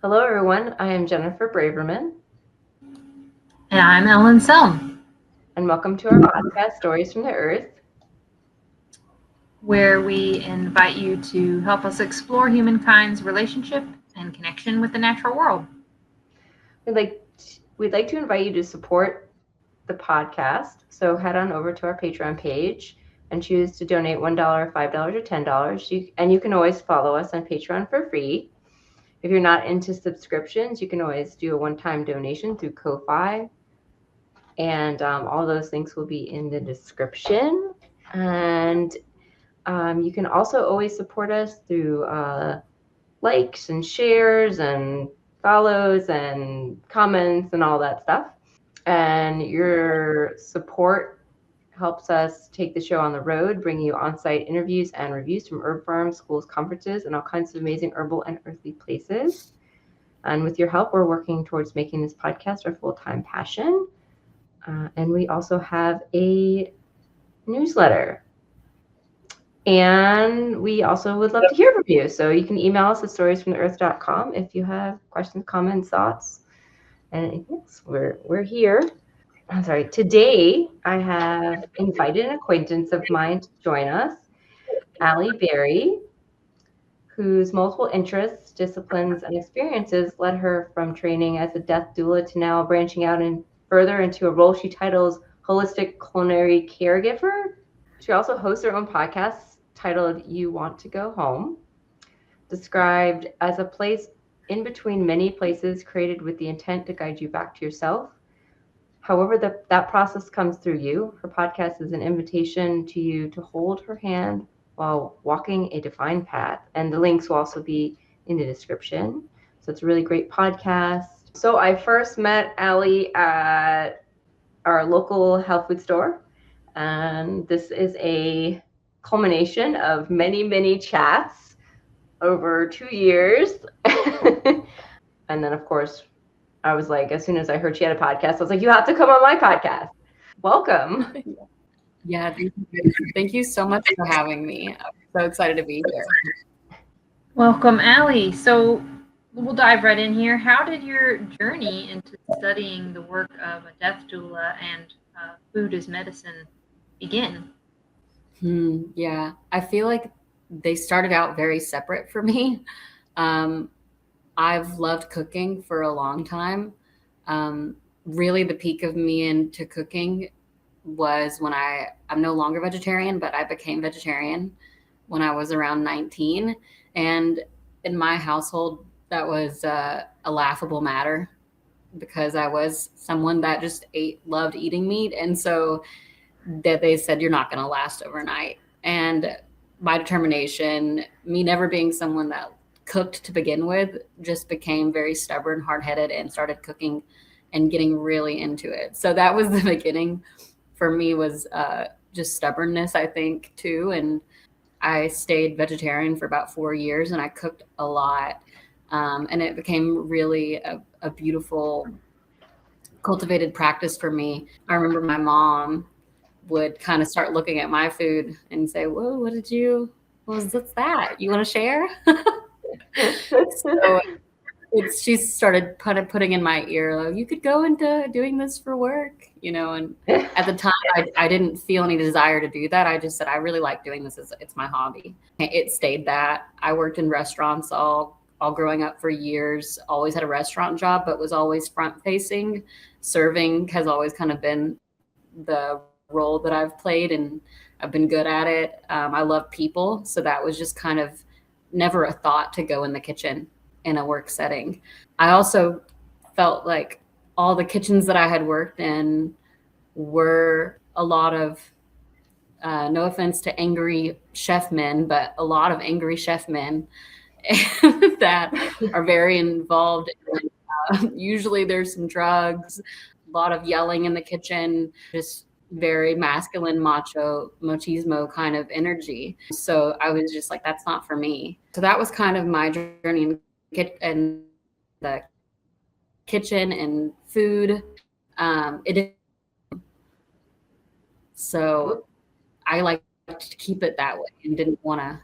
Hello, everyone. I am Jennifer Braverman. And I'm Ellen Selm, and welcome to our podcast, Stories from the Earth, where we invite you to help us explore humankind's relationship and connection with the natural world. We'd like to invite you to support the podcast. So head on over to our Patreon page and choose to donate $1, $5, or $10. And you can always follow us on Patreon for free. If you're not into subscriptions, you can always do a one-time donation through Ko-Fi. And all those links will be in the description. And you can also always support us through likes and shares and follows and comments and all that stuff. And your support helps us take the show on the road, bring you on-site interviews and reviews from herb farms, schools, conferences, and all kinds of amazing herbal and earthly places. And with your help, we're working towards making this podcast our full-time passion. And we also have a newsletter. And we also would love to hear from you. So you can email us at storiesfromtheearth.com if you have questions, comments, thoughts. And yes, we're here. I'm sorry. Today, I have invited an acquaintance of mine to join us, allyeberry, whose multiple interests, disciplines, and experiences led her from training as a death doula to now branching out and further into a role she titles Holistic Culinary Caregiver. She also hosts her own podcast titled You Want to Go Home, described as a place in between many places created with the intent to guide you back to yourself. However, that process comes through you. Her podcast is an invitation to you to hold her hand while walking a defined path. And the links will also be in the description. So it's a really great podcast. So I first met Allie at our local health food store. And this is a culmination of many, many chats over 2 years. And then, of course, I was like, as soon as I heard she had a podcast, I was like, you have to come on my podcast. Welcome. Yeah, thank you so much for having me. I'm so excited to be here. Welcome, Allie. So we'll dive right in here. How did your journey into studying the work of a death doula and food as medicine begin? Yeah, I feel like they started out very separate for me. I've loved cooking for a long time. Really, the peak of me into cooking was when I'm no longer vegetarian, but I became vegetarian when I was around 19. And in my household, that was a laughable matter because I was someone that just loved eating meat. And so that they said, you're not going to last overnight. And my determination, me never being someone that cooked to begin with, just became very stubborn, hard-headed, and started cooking and getting really into it. So that was the beginning for me, was just stubbornness, I think, too. And I stayed vegetarian for about 4 years, and I cooked a lot. And it became really a beautiful, cultivated practice for me. I remember my mom would kind of start looking at my food and say, whoa, what's that? You want to share? So she started putting in my ear, like, you could go into doing this for work, and at the time I didn't feel any desire to do that. I just said, I really like doing this. It's my hobby. It stayed that. I worked in restaurants all growing up for years, always had a restaurant job, but was always front facing. Serving has always kind of been the role that I've played, and I've been good at it. I love people. So that was just kind of never a thought to go in the kitchen in a work setting. I also felt like all the kitchens that I had worked in were a lot of, no offense to angry chef men, but a lot of angry chef men that are very involved. Usually there's some drugs, a lot of yelling in the kitchen, just very masculine, macho, machismo kind of energy. So I was just like, that's not for me. So that was kind of my journey in the kitchen and food. So I liked to keep it that way and didn't want to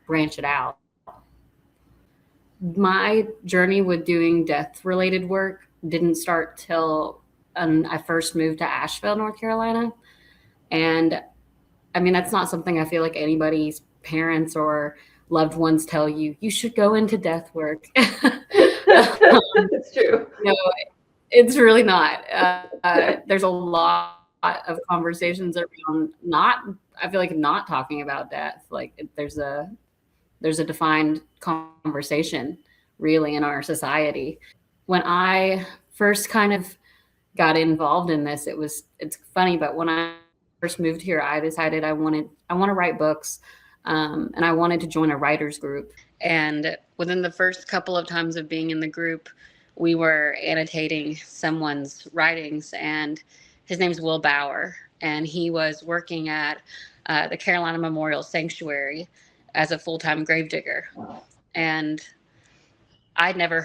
branch it out. My journey with doing death-related work didn't start till I first moved to Asheville, North Carolina. And I mean, that's not something I feel like anybody's parents or loved ones tell you, you should go into death work. That's true. No, it's really not. There's a lot of conversations around I feel like not talking about death. Like there's a defined conversation really in our society. When I first kind of got involved in this, it's funny, but when I first moved here, I decided I want to write books, and I wanted to join a writers group. And within the first couple of times of being in the group, we were annotating someone's writings, and his name's Will Bauer, and he was working at the Carolina Memorial Sanctuary as a full-time gravedigger. And I've never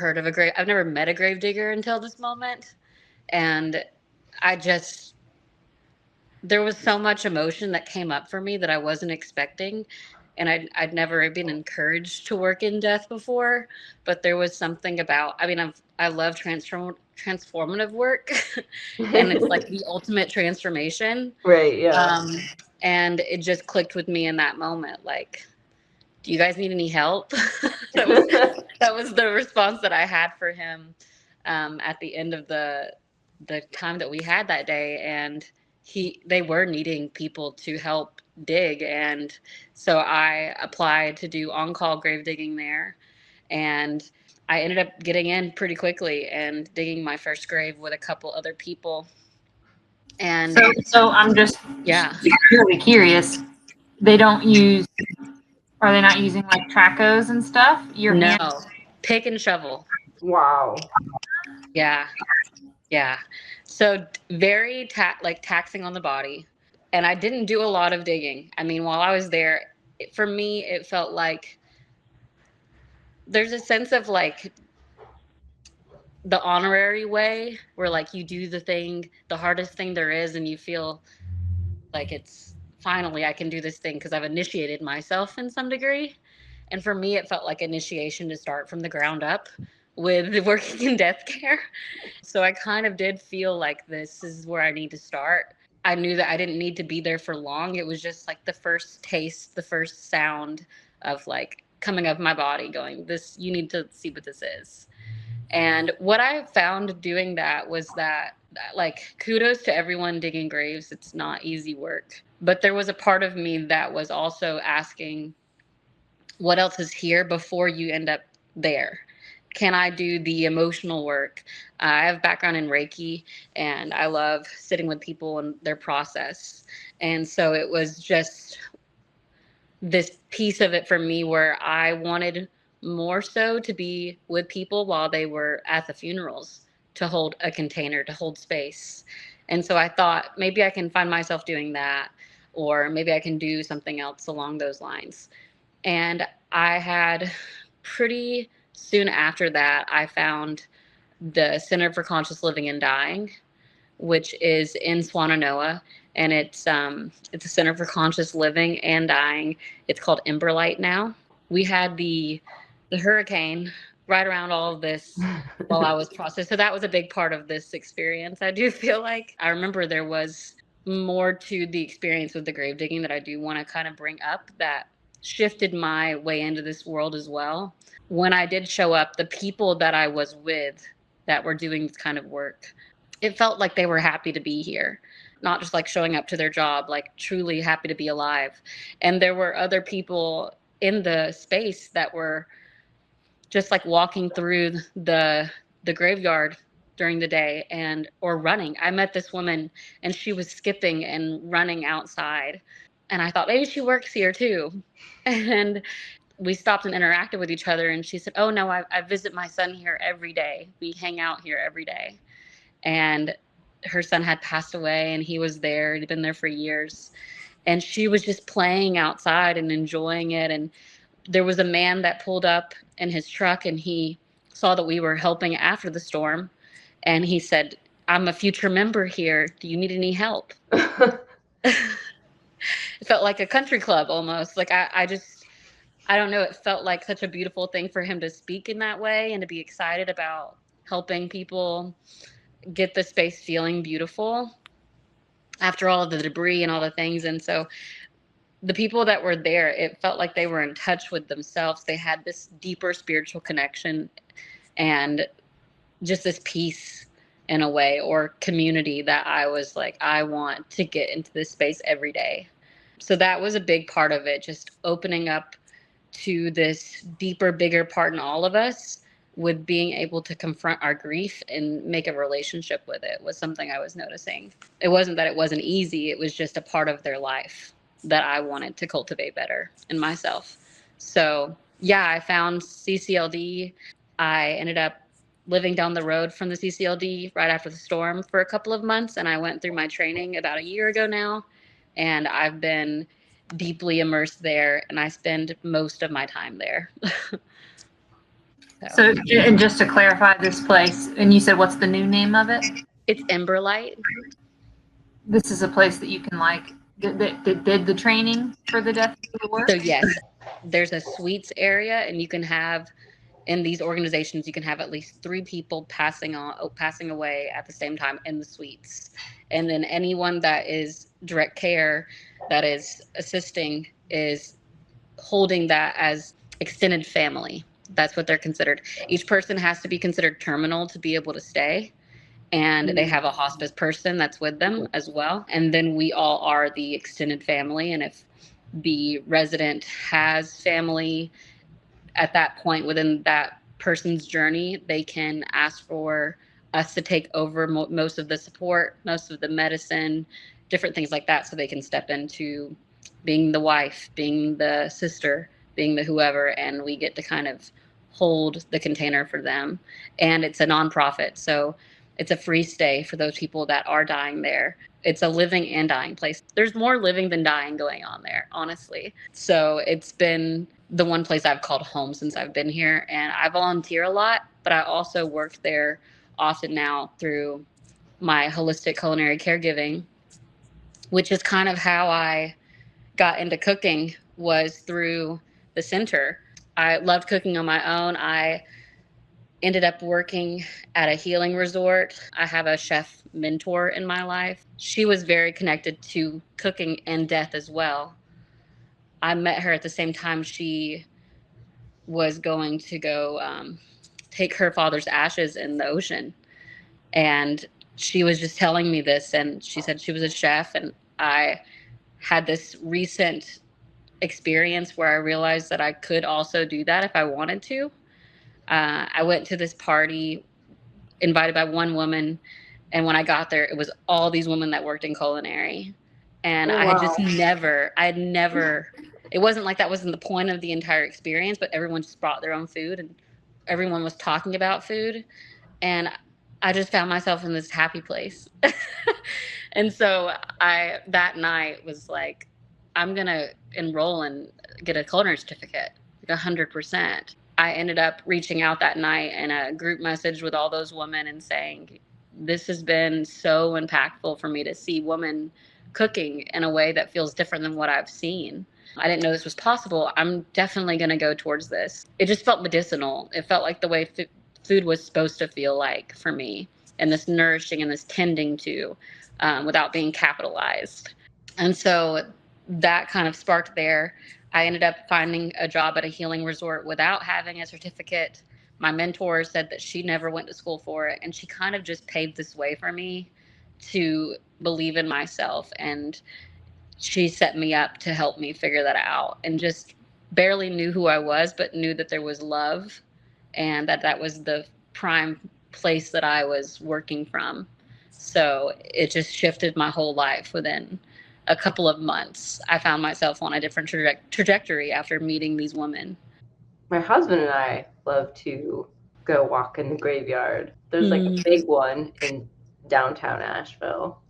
met a gravedigger until this moment. And there was so much emotion that came up for me that I wasn't expecting. And I'd never been encouraged to work in death before, but there was something about, I love transformative work and it's like the ultimate transformation. Right. Yeah. And it just clicked with me in that moment. Like, do you guys need any help? that was the response that I had for him at the end of the time that we had that day. And they were needing people to help dig. And so I applied to do on-call grave digging there. And I ended up getting in pretty quickly and digging my first grave with a couple other people. And so I'm just really curious. Are they not using like tracos and stuff? Pick and shovel. Wow. Yeah. So very taxing on the body. And I didn't do a lot of digging. I mean, while I was there, for me, it felt like there's a sense of like the honorary way where like you do the hardest thing there is, and you feel like it's finally I can do this thing because I've initiated myself in some degree. And for me, it felt like initiation to start from the ground up with working in death care. So I kind of did feel like this is where I need to start. I knew that I didn't need to be there for long. It was just like the first taste, the first sound of like coming up my body going, you need to see what this is. And what I found doing that was that like kudos to everyone digging graves. It's not easy work. But there was a part of me that was also asking, what else is here before you end up there? Can I do the emotional work? I have background in Reiki, and I love sitting with people and their process. And so it was just this piece of it for me where I wanted more so to be with people while they were at the funerals, to hold a container, to hold space. And so I thought maybe I can find myself doing that, or maybe I can do something else along those lines. And I had pretty soon after that, I found the Center for Conscious Living and Dying, which is in Swannanoa, and it's a Center for Conscious Living and Dying. It's called Emberlight now. We had the hurricane right around all of this while I was processing. So that was a big part of this experience. I do feel like I remember there was more to the experience with the grave digging that I do want to kind of bring up that shifted my way into this world as well. When I did show up, the people that I was with that were doing this kind of work, it felt like they were happy to be here, not just like showing up to their job, like truly happy to be alive. And there were other people in the space that were just like walking through the graveyard during the day or running. I met this woman and she was skipping and running outside. And I thought maybe she works here too. And we stopped and interacted with each other. And she said, oh no, I visit my son here every day. We hang out here every day. And her son had passed away and he was there. He'd been there for years. And she was just playing outside and enjoying it. And there was a man that pulled up in his truck and he saw that we were helping after the storm. And he said, I'm a future member here. Do you need any help? It felt like a country club almost. Like I I don't know, it felt like such a beautiful thing for him to speak in that way and to be excited about helping people get the space feeling beautiful after all of the debris and all the things. And so the people that were there, it felt like they were in touch with themselves. They had this deeper spiritual connection and just this peace in a way, or community, that I was like, I want to get into this space every day. So that was a big part of it, just opening up to this deeper, bigger part in all of us, with being able to confront our grief and make a relationship with it, was something I was noticing. It wasn't that it wasn't easy, it was just a part of their life that I wanted to cultivate better in myself. So yeah, I found CCLD. I ended up living down the road from the CCLD right after the storm for a couple of months, and I went through my training about a year ago now, and I've been deeply immersed there, and I spend most of my time there. So, and just to clarify this place, and you said, what's the new name of it? It's Emberlight. This is a place that you can that did the training for the Death Doula work? So yes, there's a suites area, and you can have, in these organizations, you can have at least 3 people passing away at the same time in the suites. And then anyone that is direct care, that is assisting, is holding that as extended family. That's what they're considered. Each person has to be considered terminal to be able to stay. And they have a hospice person that's with them as well. And then we all are the extended family. And if the resident has family at that point within that person's journey, they can ask for us to take over most of the support, most of the medicine, different things like that, so they can step into being the wife, being the sister, being the whoever, and we get to kind of hold the container for them. And it's a nonprofit, so it's a free stay for those people that are dying there. It's a living and dying place. There's more living than dying going on there, honestly. So it's been the one place I've called home since I've been here. And I volunteer a lot, but I also work there often now through my Holistic Culinary Caregiving, which is kind of how I got into cooking, was through the center. I loved cooking on my own. I ended up working at a healing resort. I have a chef mentor in my life. She was very connected to cooking and death as well. I met her at the same time she was going to go take her father's ashes in the ocean. And she was just telling me this, and she said she was a chef, and I had this recent experience where I realized that I could also do that if I wanted to. I went to this party invited by one woman, and when I got there, it was all these women that worked in culinary. And I had never, it wasn't like that wasn't the point of the entire experience, but everyone just brought their own food and everyone was talking about food. And I just found myself in this happy place. And so that night was like, I'm going to enroll and get a culinary certificate, like 100%. I ended up reaching out that night in a group message with all those women and saying, this has been so impactful for me to see women cooking in a way that feels different than what I've seen. I didn't know this was possible. I'm definitely going to go towards this. It just felt medicinal. It felt like the way food was supposed to feel like for me, and this nourishing and this tending to, without being capitalized. And so that kind of sparked there. I ended up finding a job at a healing resort without having a certificate. My mentor said that she never went to school for it, and she kind of just paved this way for me to believe in myself. And she set me up to help me figure that out, and just barely knew who I was, but knew that there was love and that was the prime place that I was working from. So it just shifted my whole life within a couple of months. I found myself on a different trajectory after meeting these women. My husband and I love to go walk in the graveyard. There's like a big one in downtown Asheville,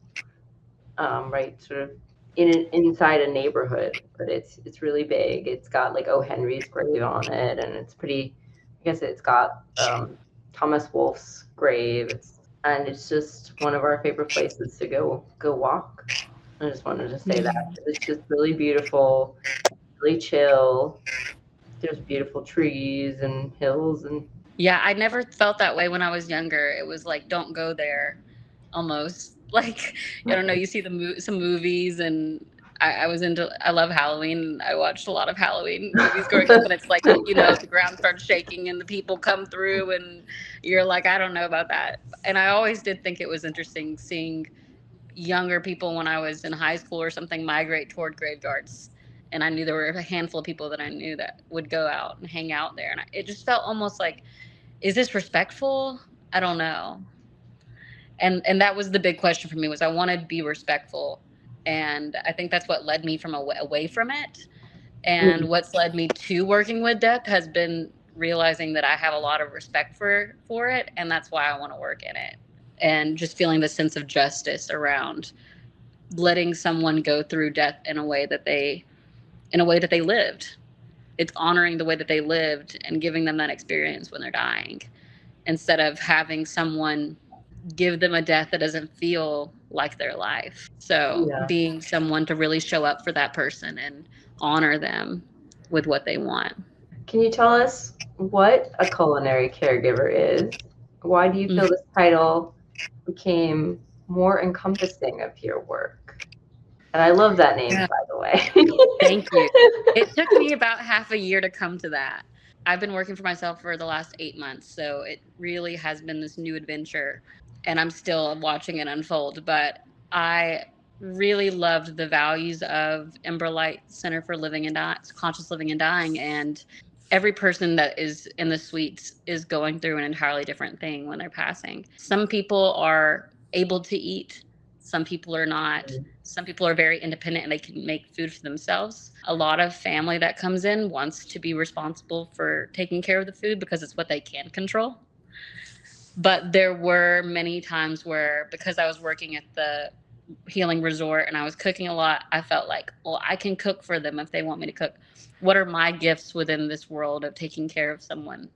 right sort of inside a neighborhood, but it's really big. It's got like O. Henry's grave on it, and it's pretty, I guess it's got Thomas Wolfe's grave, and it's just one of our favorite places to go walk. I just wanted to say that it's just really beautiful, really chill. There's beautiful trees and hills and Yeah, I never felt that way when I was younger. It was like, don't go there, almost. Like, I don't know, you see some movies, and I love Halloween. I watched a lot of Halloween movies growing up, and it's like, the ground starts shaking and the people come through, and you're like, I don't know about that. And I always did think it was interesting seeing younger people when I was in high school or something migrate toward graveyards. And I knew there were a handful of people that I knew that would go out and hang out there. And it just felt almost like, is this respectful? I don't know. And that was the big question for me, was I wanted to be respectful. And I think that's what led me from away from it. And what's led me to working with death has been realizing that I have a lot of respect for it. And that's why I want to work in it. And just feeling the sense of justice around letting someone go through death in a way that they lived. It's honoring the way that they lived and giving them that experience when they're dying, instead of having someone give them a death that doesn't feel like their life. So being someone to really show up for that person and honor them with what they want. Can you tell us what a culinary caregiver is? Why do you feel this title became more encompassing of your work? And I love that name, by the way. Thank you. It took me about half a year to come to that. I've been working for myself for the last 8 months, so it really has been this new adventure, and I'm still watching it unfold. But I really loved the values of Ember Light Center for Conscious Living and Dying, and every person that is in the suites is going through an entirely different thing when they're passing. Some people are able to eat, some people are not. Some people are very independent and they can make food for themselves. A lot of family that comes in wants to be responsible for taking care of the food because it's what they can control. But there were many times where, because I was working at the healing resort and I was cooking a lot, I felt like, well, I can cook for them if they want me to cook. What are my gifts within this world of taking care of someone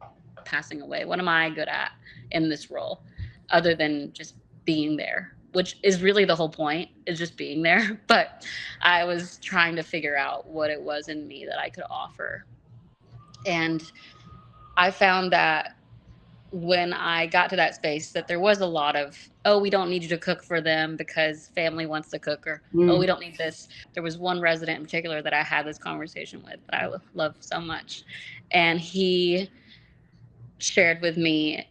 passing away? What am I good at in this role, other than just being there? Which is really the whole point, is just being there. But I was trying to figure out what it was in me that I could offer. And I found that when I got to that space, that there was a lot of, oh, we don't need you to cook for them because family wants to cook, or, oh, we don't need this. There was one resident in particular that I had this conversation with that I love so much. And he shared with me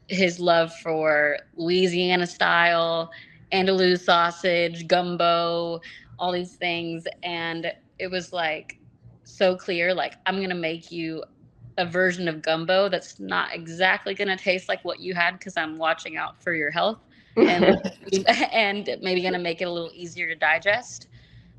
his love for Louisiana style Andalou sausage, gumbo, all these things. And it was like so clear, like, I'm going to make you a version of gumbo that's not exactly going to taste like what you had, because I'm watching out for your health, and maybe going to make it a little easier to digest.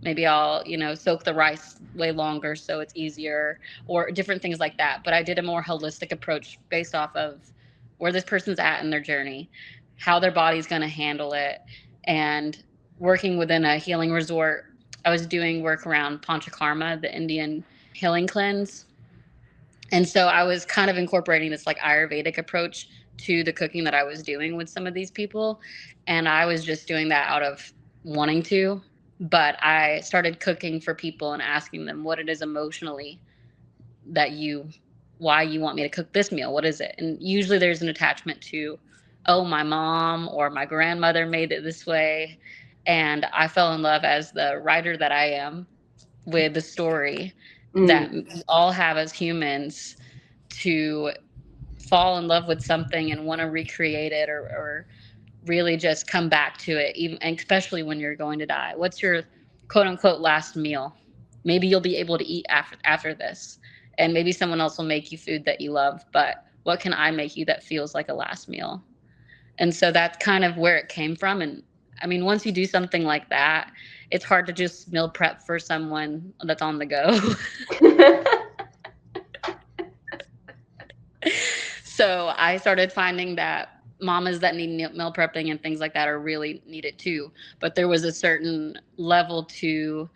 Maybe I'll, soak the rice way longer so it's easier, or different things like that. But I did a more holistic approach based off of where this person's at in their journey, how their body's going to handle it. And working within a healing resort, I was doing work around Panchakarma, the Indian healing cleanse. And so I was kind of incorporating this like Ayurvedic approach to the cooking that I was doing with some of these people. And I was just doing that out of wanting to. But I started cooking for people and asking them what it is emotionally why you want me to cook this meal. What is it? And usually there's an attachment to, oh, my mom or my grandmother made it this way. And I fell in love, as the writer that I am, with the story that we all have as humans, to fall in love with something and want to recreate it, or really just come back to it, even, and especially when you're going to die. What's your quote unquote last meal? Maybe you'll be able to eat after this, and maybe someone else will make you food that you love, but what can I make you that feels like a last meal? And so that's kind of where it came from. And I mean, once you do something like that, it's hard to just meal prep for someone that's on the go. So I started finding that mamas that need meal prepping and things like that are really needed too. But there was a certain level to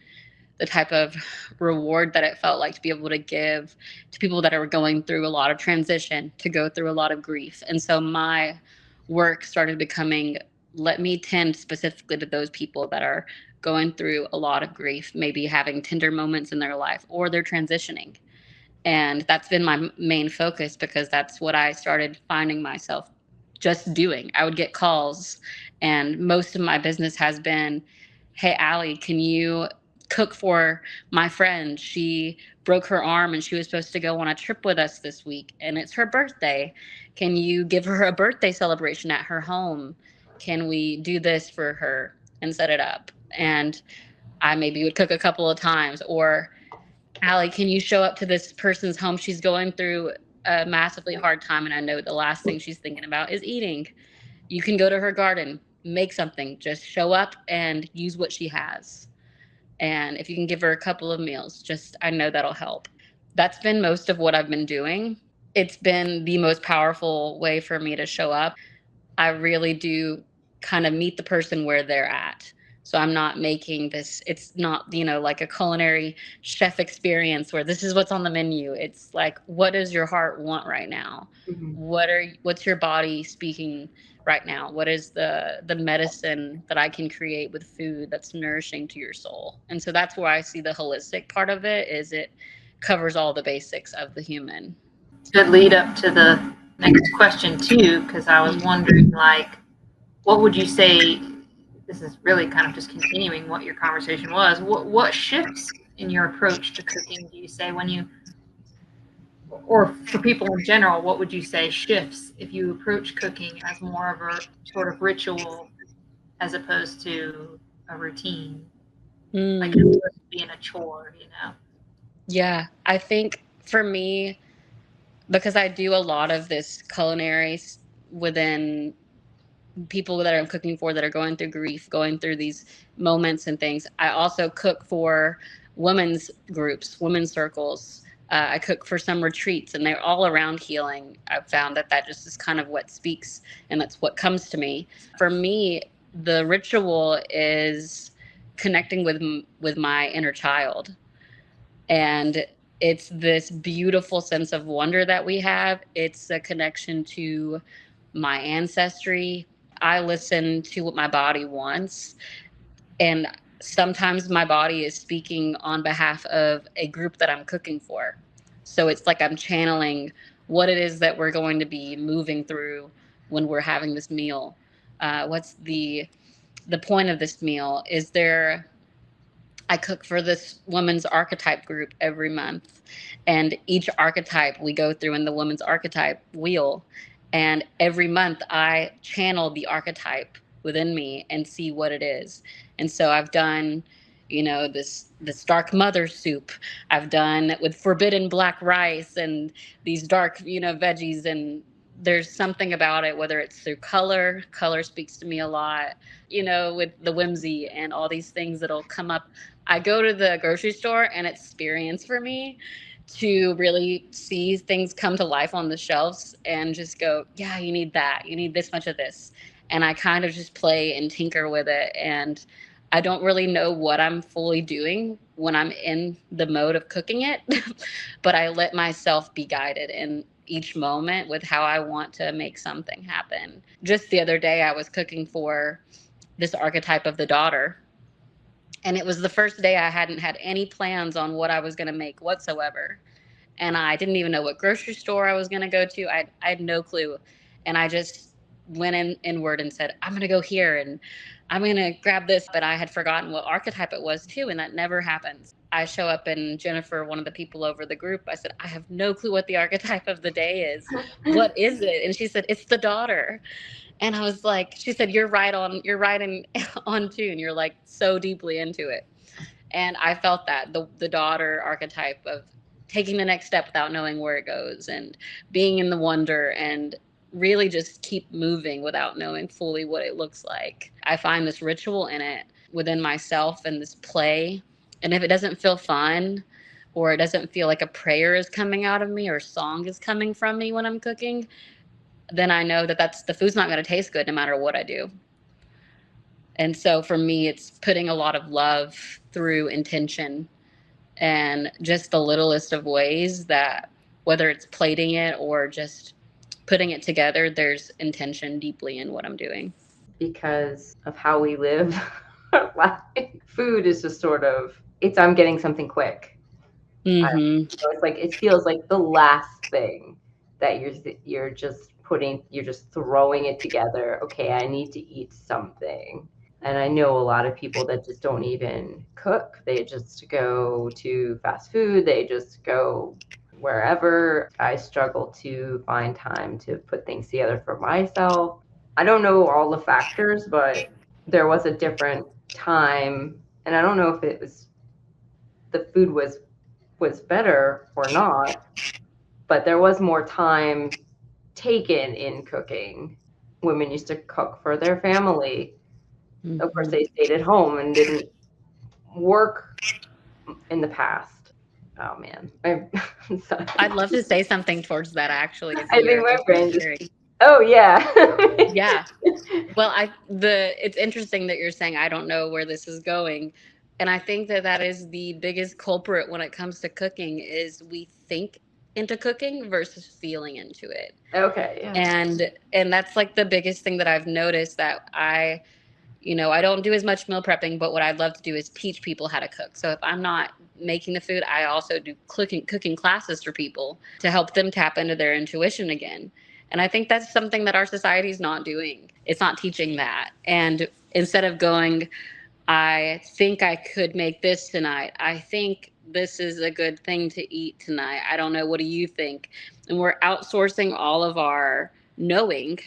the type of reward that it felt like to be able to give to people that are going through a lot of transition, to go through a lot of grief. And so my work started becoming, let me tend specifically to those people that are going through a lot of grief, maybe having tender moments in their life, or they're transitioning. And that's been my main focus, because that's what I started finding myself just doing. I would get calls, and most of my business has been, hey, Allie, can you cook for my friend? She broke her arm and she was supposed to go on a trip with us this week, and it's her birthday. Can you give her a birthday celebration at her home? Can we do this for her and set it up? And I maybe would cook a couple of times. Or, Allie, can you show up to this person's home? She's going through a massively hard time, and I know the last thing she's thinking about is eating. You can go to her garden, make something, just show up and use what she has. And if you can give her a couple of meals, just, I know that'll help. That's been most of what I've been doing. It's been the most powerful way for me to show up. I really do kind of meet the person where they're at. So I'm not making this, it's not, like a culinary chef experience where this is what's on the menu. It's like, what does your heart want right now? Mhm. What's your body speaking right now? What is the medicine that I can create with food that's nourishing to your soul? And so that's where I see the holistic part of it, is it covers all the basics of the human. Good lead up to the next question too, because I was wondering, like, what would you say? This is really kind of just continuing what your conversation was. What shifts in your approach to cooking do you say when you, or for people in general, what would you say shifts if you approach cooking as more of a sort of ritual as opposed to a routine, like as opposed to being a chore, Yeah, I think for me, because I do a lot of this culinary within people that I'm cooking for that are going through grief, going through these moments and things. I also cook for women's groups, women's circles. I cook for some retreats, and they're all around healing. I've found that just is kind of what speaks, and that's what comes to me. For me, the ritual is connecting with my inner child. And it's this beautiful sense of wonder that we have. It's a connection to my ancestry. I listen to what my body wants. And sometimes my body is speaking on behalf of a group that I'm cooking for. So it's like I'm channeling what it is that we're going to be moving through when we're having this meal. What's the point of this meal? I cook for this women's archetype group every month. And each archetype we go through in the women's archetype wheel. And every month I channel the archetype within me and see what it is. And so I've done, this dark mother soup. I've done with forbidden black rice and these dark, veggies. And there's something about it, whether it's through color. Color speaks to me a lot, with the whimsy and all these things that'll come up. I go to the grocery store, and it's experience for me to really see things come to life on the shelves and just go, yeah, you need that. You need this much of this. And I kind of just play and tinker with it. And I don't really know what I'm fully doing when I'm in the mode of cooking it, but I let myself be guided in each moment with how I want to make something happen. Just the other day, I was cooking for this archetype of the daughter. And it was the first day I hadn't had any plans on what I was going to make whatsoever. And I didn't even know what grocery store I was going to go to. I had no clue. And I just went inward and said, I'm going to go here and I'm going to grab this. But I had forgotten what archetype it was too. And that never happens. I show up, and Jennifer, one of the people over the group, I said, I have no clue what the archetype of the day is. What is it? And she said, it's the daughter. And I was like, she said, you're right on tune. You're like so deeply into it. And I felt that the daughter archetype of taking the next step without knowing where it goes, and being in the wonder, and really just keep moving without knowing fully what it looks like. I find this ritual in it within myself, and this play. And if it doesn't feel fun, or it doesn't feel like a prayer is coming out of me or song is coming from me when I'm cooking, then I know that's the food's not going to taste good no matter what I do. And so for me, it's putting a lot of love through intention, and just the littlest of ways that, whether it's plating it or just putting it together, there's intention deeply in what I'm doing. Because of how we live our life, food is just sort of, I'm getting something quick. Mm-hmm. So it's like, it feels like the last thing that you're just throwing it together. Okay, I need to eat something. And I know a lot of people that just don't even cook. They just go to fast food. They just go wherever. I struggle to find time to put things together for myself. I don't know all the factors, but there was a different time, and I don't know if it was the food was better or not, but there was more time taken in cooking. Women used to cook for their family. Of course, they stayed at home and didn't work in the past. Oh man, I'm sorry. I'd love to say something towards that, actually, if I think you're my open brain to just. hearing. Oh yeah. Yeah. Well, it's interesting that you're saying I don't know where this is going. And I think that that is the biggest culprit when it comes to cooking is we think into cooking versus feeling into it. Okay. Yeah. And that's like the biggest thing that I've noticed that I don't do as much meal prepping, but what I'd love to do is teach people how to cook. So if I'm not making the food, I also do cooking classes for people to help them tap into their intuition again. And I think that's something that our society is not doing. It's not teaching that. And instead of going, I think I could make this tonight. I think this is a good thing to eat tonight. I don't know. What do you think? And we're outsourcing all of our knowing,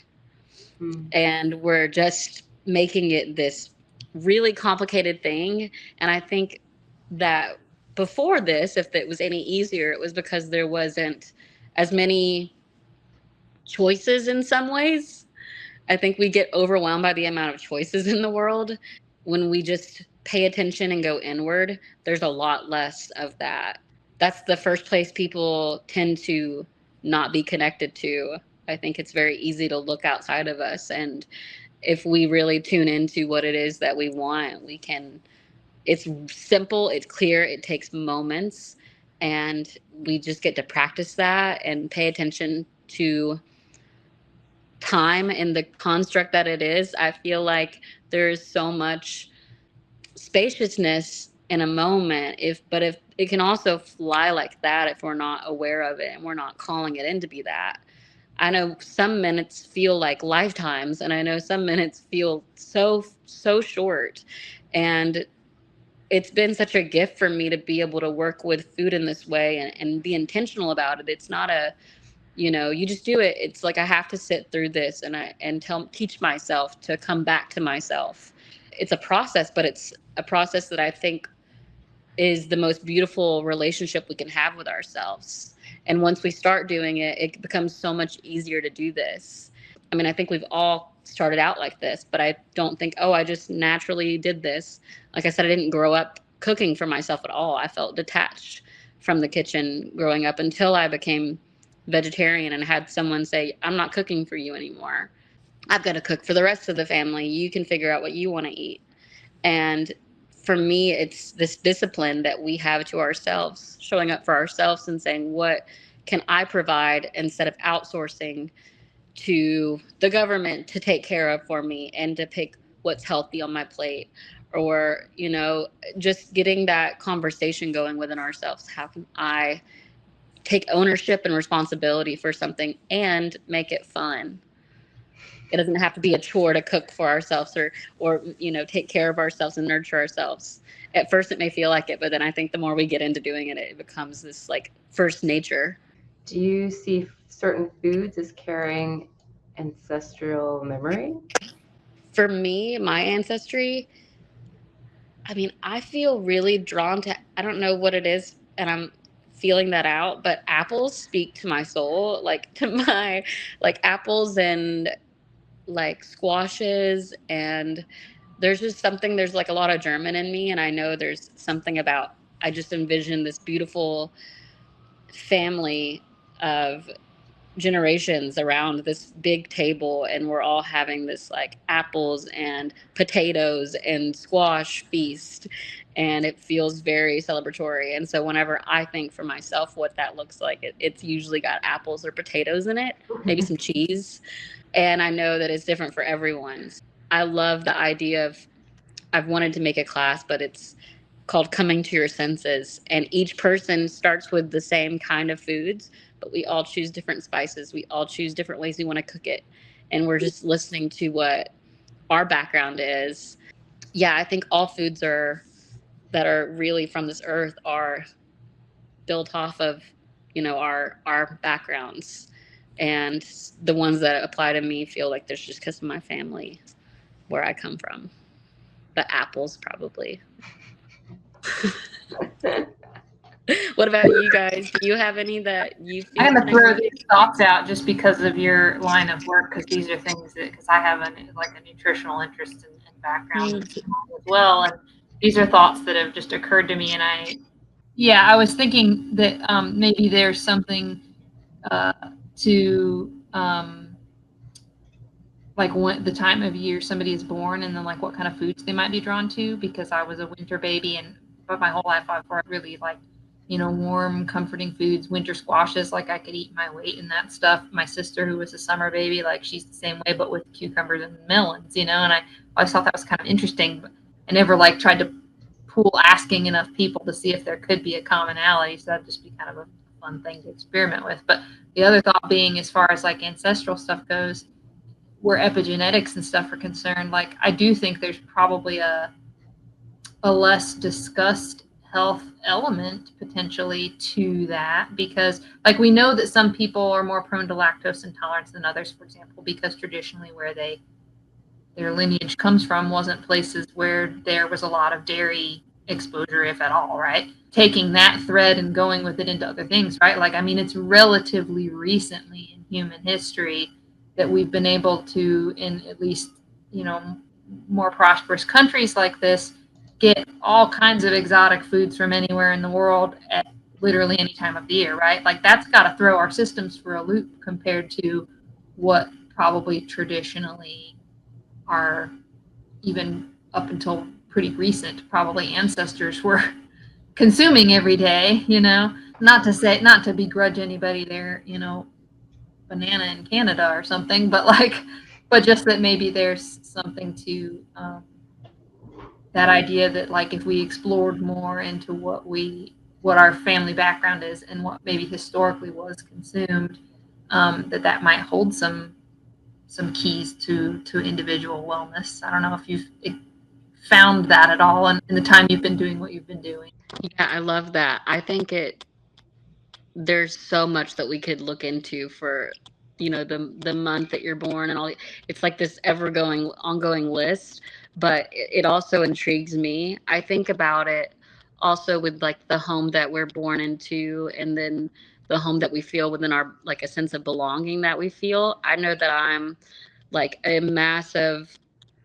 and we're just making it this really complicated thing. And I think that before this, if it was any easier, it was because there wasn't as many choices in some ways. I think we get overwhelmed by the amount of choices in the world. When we just pay attention and go inward, there's a lot less of that. That's the first place people tend to not be connected to. I think it's very easy to look outside of us, and if we really tune into what it is that we want, we can. It's simple, it's clear, it takes moments, and we just get to practice that and pay attention to time and the construct that it is. I feel like there is so much spaciousness in a moment, if it can also fly like that if we're not aware of it and we're not calling it in to be that. I know some minutes feel like lifetimes, and I know some minutes feel so short. And it's been such a gift for me to be able to work with food in this way and be intentional about it. It's not you just do it. It's like I have to sit through this and teach myself to come back to myself. It's a process, but it's a process that I think is the most beautiful relationship we can have with ourselves. And once we start doing it, it becomes so much easier to do this. I mean, I think we've all started out like this, but I don't think, oh, I just naturally did this. Like I said, I didn't grow up cooking for myself at all. I felt detached from the kitchen growing up until I became vegetarian and had someone say, I'm not cooking for you anymore. I've got to cook for the rest of the family. You can figure out what you want to eat. And for me, it's this discipline that we have to ourselves, showing up for ourselves and saying, what can I provide instead of outsourcing to the government to take care of for me and to pick what's healthy on my plate? Or, just getting that conversation going within ourselves. How can I take ownership and responsibility for something and make it fun? It doesn't have to be a chore to cook for ourselves or take care of ourselves and nurture ourselves. At first it may feel like it, but then I think the more we get into doing it, it becomes this like first nature. Do you see certain foods as carrying ancestral memory? For me, my ancestry, I mean, I feel really drawn to, I don't know what it is, and I'm feeling that out, but apples speak to my soul, like to my, like apples and like squashes, and there's like a lot of German in me, and I know there's something about, I just envision this beautiful family of generations around this big table, and we're all having this like apples and potatoes and squash feast, and it feels very celebratory. And so whenever I think for myself what that looks like, it's usually got apples or potatoes in it, maybe some cheese. And I know that it's different for everyone. I love the idea of, I've wanted to make a class, but it's called Coming to Your Senses. And each person starts with the same kind of foods, but we all choose different spices. We all choose different ways we want to cook it. And we're just listening to what our background is. Yeah, I think all foods that are really from this earth are built off of, our backgrounds. And the ones that apply to me feel like there's just because of my family, where I come from. The apples, probably. What about you guys? Do you have any that you feel I'm going to throw connected these thoughts out just because of your line of work, because these are things that, because I have a nutritional interest and background as well. And these are thoughts that have just occurred to me. And I was thinking that maybe there's something to like when the time of year somebody is born, and then like what kind of foods they might be drawn to, because I was a winter baby, and but my whole life I've really liked, warm, comforting foods, winter squashes, like I could eat my weight in that stuff. My sister, who was a summer baby, like she's the same way, but with cucumbers and melons, and I always thought that was kind of interesting, but I never like tried to asking enough people to see if there could be a commonality. So that'd just be kind of a fun thing to experiment with. But the other thought being, as far as like ancestral stuff goes, where epigenetics and stuff are concerned, like I do think there's probably a less discussed health element potentially to that, because like we know that some people are more prone to lactose intolerance than others, for example, because traditionally where their lineage comes from wasn't places where there was a lot of dairy exposure, if at all, right? Taking that thread and going with it into other things, right? Like, I mean, it's relatively recently in human history that we've been able to, in at least, more prosperous countries like this, get all kinds of exotic foods from anywhere in the world at literally any time of the year, right? Like that's got to throw our systems for a loop compared to what probably traditionally our, even up until pretty recent, probably ancestors were consuming every day, not to begrudge anybody their, banana in Canada or something, but just that maybe there's something to that idea that like if we explored more into what our family background is and what maybe historically was consumed, that might hold some keys to individual wellness. I don't know if you've found that at all in the time you've been doing what you've been doing. Yeah, I love that. I think there's so much that we could look into for, the month that you're born and all. It's like this ongoing list, but it also intrigues me. I think about it also with like the home that we're born into, and then the home that we feel within our, like a sense of belonging that we feel. I know that I'm like a massive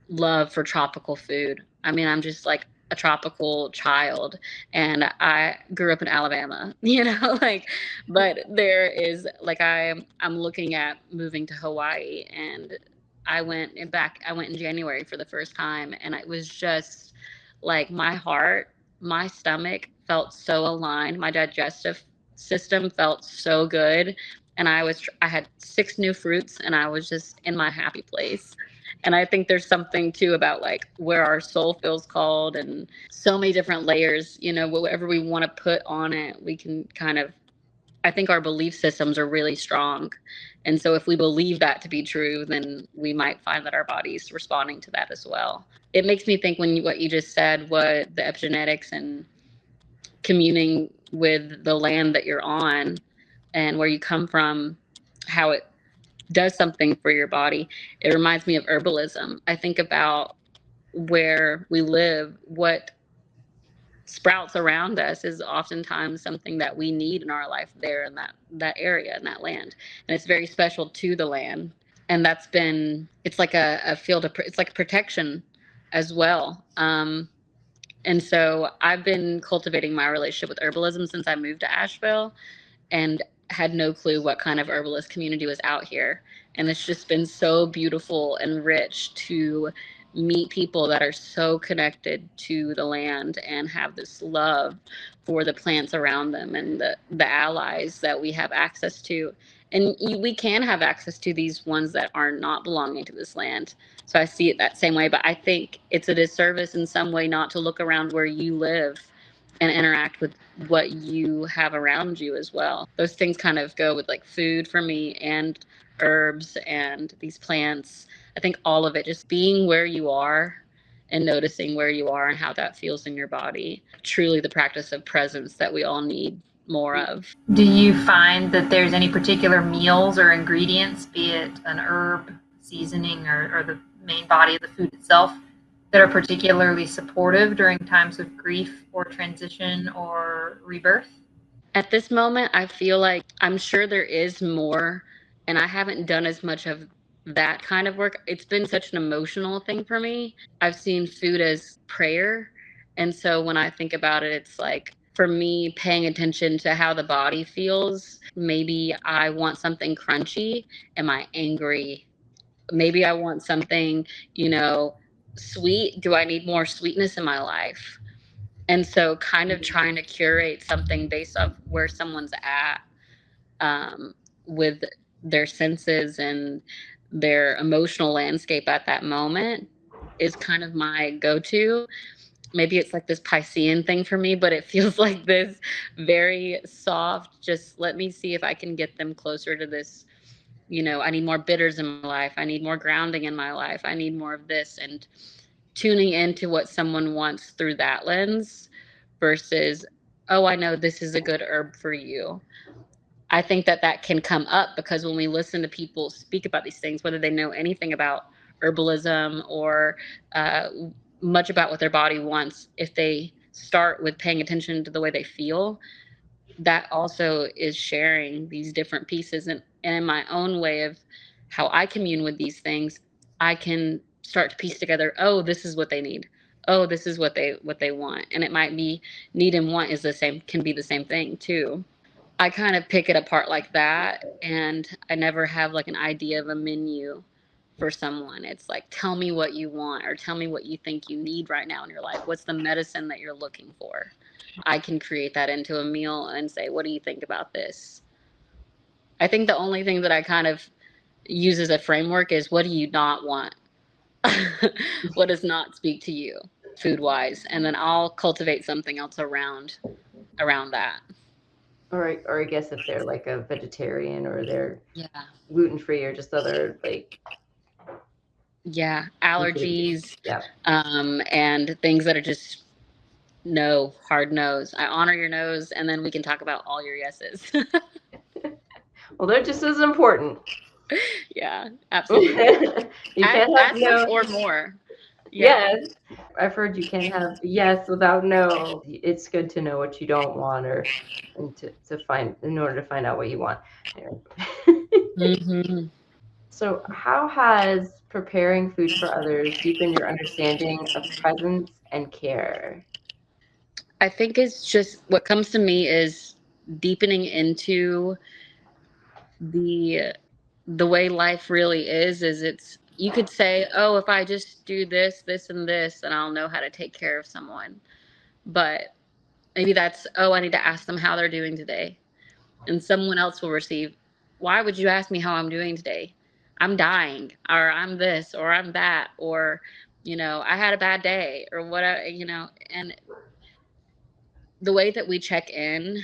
love for tropical food. I mean, I'm just like a tropical child, and I grew up in Alabama, like, but there is like I'm looking at moving to Hawaii, and I went in January for the first time, and it was just like my stomach felt so aligned, my digestive system felt so good, and I had 6 new fruits, and I was just in my happy place. And I think there's something too about like where our soul feels called, and so many different layers, whatever we want to put on it, we can kind of, I think our belief systems are really strong. And so if we believe that to be true, then we might find that our body's responding to that as well. It makes me think what you just said, what the epigenetics and communing with the land that you're on and where you come from, how it does something for your body. It reminds me of herbalism. I think about where we live, what sprouts around us is oftentimes something that we need in our life there in that area, in that land. And it's very special to the land. And it's like a field of, it's like protection as well. And so I've been cultivating my relationship with herbalism since I moved to Asheville, and had no clue what kind of herbalist community was out here. And it's just been so beautiful and rich to meet people that are so connected to the land and have this love for the plants around them and the allies that we have access to. And we can have access to these ones that are not belonging to this land. So I see it that same way. But I think it's a disservice in some way not to look around where you live and interact with what you have around you as well. Those things kind of go with like food for me, and herbs and these plants. I think all of it, just being where you are and noticing where you are and how that feels in your body. Truly the practice of presence that we all need more of. Do you find that there's any particular meals or ingredients, be it an herb, seasoning, or the main body of the food itself, that are particularly supportive during times of grief or transition or rebirth? At this moment, I feel like I'm sure there is more, and I haven't done as much of that kind of work. It's been such an emotional thing for me. I've seen food as prayer. And so when I think about it, it's like for me, paying attention to how the body feels. Maybe I want something crunchy. Am I angry? Maybe I want something, sweet. Do I need more sweetness in my life? And so kind of trying to curate something based off where someone's at, with their senses and their emotional landscape at that moment is kind of my go-to. Maybe it's like this Piscean thing for me, but it feels like this very soft, just let me see if I can get them closer to this. I need more bitters in my life. I need more grounding in my life. I need more of this. And tuning into what someone wants through that lens versus, oh, I know this is a good herb for you. I think that can come up because when we listen to people speak about these things, whether they know anything about herbalism or uh, much about what their body wants, if they start with paying attention to the way they feel, that also is sharing these different pieces. And in my own way of how I commune with these things, I can start to piece together, oh, this is what they need. Oh, this is what they want. And it might be need and want can be the same thing too. I kind of pick it apart like that, and I never have like an idea of a menu for someone. It's like, tell me what you want or tell me what you think you need right now in your life. What's the medicine that you're looking for? I can create that into a meal and say, what do you think about this? I think the only thing that I kind of use as a framework is, what do you not want? What does not speak to you food wise? And then I'll cultivate something else around that. Or I guess if they're like a vegetarian or they're Yeah. gluten-free or just other like Allergies, yeah. and things that are just no, hard no's. I honor your no's, and then we can talk about all your yeses. Well, they're just as important. Yeah, absolutely. You can't have as no much or more. Yeah. Yes. I've heard you can't have yes without no. It's good to know what you don't want and to find in order to find out what you want. Mm-hmm. So how has preparing food for others deepened your understanding of presence and care? I think it's just what comes to me is deepening into the way life really is it's, you could say, oh, if I just do this, this, and this, then I'll know how to take care of someone. But maybe that's, oh, I need to ask them how they're doing today. And someone else will receive, why would you ask me how I'm doing today? I'm dying, or I'm this, or I'm that, or, I had a bad day, or whatever, and the way that we check in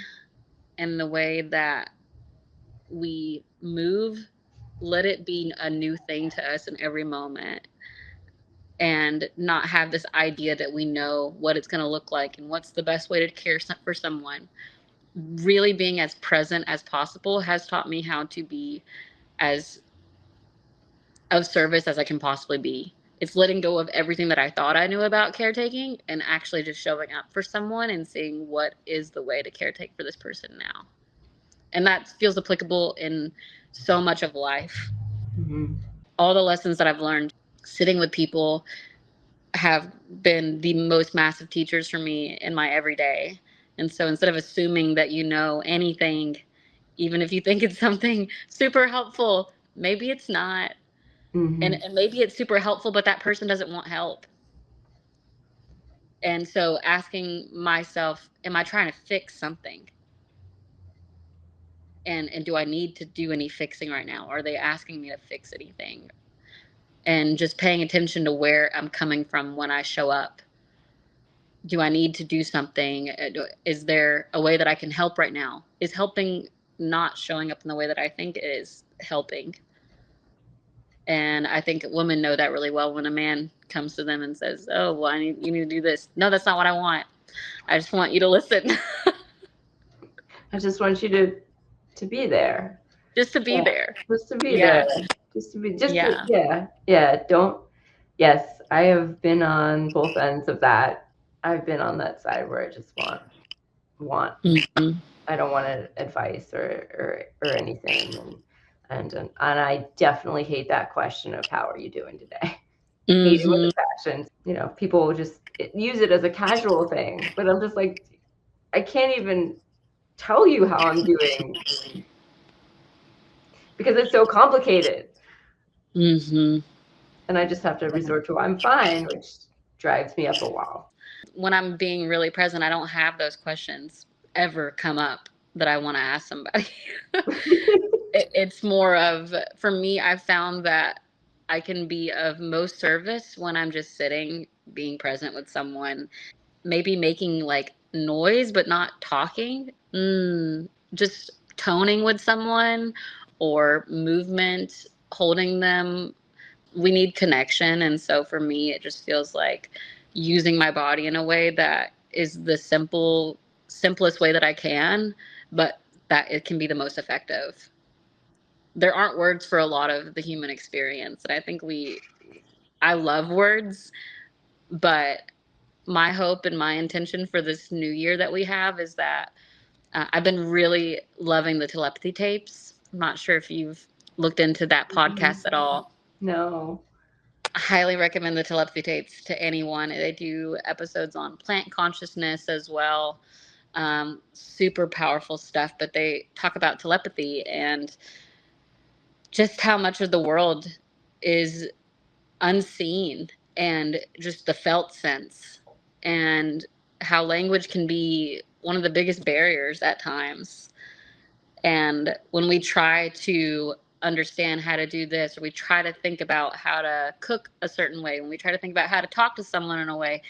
and the way that we move, let it be a new thing to us in every moment, and not have this idea that we know what it's going to look like and what's the best way to care for someone. Really being as present as possible has taught me how to be as of service as I can possibly be. It's letting go of everything that I thought I knew about caretaking and actually just showing up for someone and seeing what is the way to caretake for this person now. And that feels applicable in so much of life. Mm-hmm. All the lessons that I've learned sitting with people have been the most massive teachers for me in my everyday. And so instead of assuming that you know anything, even if you think it's something super helpful, maybe it's not. Mm-hmm. And maybe it's super helpful, but that person doesn't want help. And so asking myself, am I trying to fix something? And do I need to do any fixing right now? Are they asking me to fix anything? And just paying attention to where I'm coming from when I show up. Do I need to do something? Is there a way that I can help right now? Is helping not showing up in the way that I think it is helping? And I think women know that really well when a man comes to them and says, oh, well, you need to do this. No, that's not what I want. I just want you to listen. I just want you to be there. Just to be there. Just to be Yeah. there. Just to be, don't, yes, I have been on both ends of that. I've been on that side where I just want, Mm-hmm. I don't want advice or anything. And I definitely hate that question of how are you doing today? Mm-hmm. Hate it with a passion. You know, people will just use it as a casual thing, but I'm just like, I can't even tell you how I'm doing because it's so complicated. Mm-hmm. And I just have to resort to I'm fine, which drives me up a wall. When I'm being really present, I don't have those questions ever come up that I want to ask somebody. It's more of, for me, I've found that I can be of most service when I'm just sitting, being present with someone, maybe making like noise, but not talking. Just toning with someone or movement, holding them. We need connection. And so for me, it just feels like using my body in a way that is the simplest way that I can, but that it can be the most effective. There aren't words for a lot of the human experience. And I think I love words, but my hope and my intention for this new year that we have is that I've been really loving the telepathy tapes. I'm not sure if you've looked into that podcast at all. No. I highly recommend the telepathy tapes to anyone. They do episodes on plant consciousness as well. Super powerful stuff, but they talk about telepathy and just how much of the world is unseen and just the felt sense, and how language can be one of the biggest barriers at times. And when we try to understand how to do this, or we try to think about how to cook a certain way, when we try to think about how to talk to someone in a way,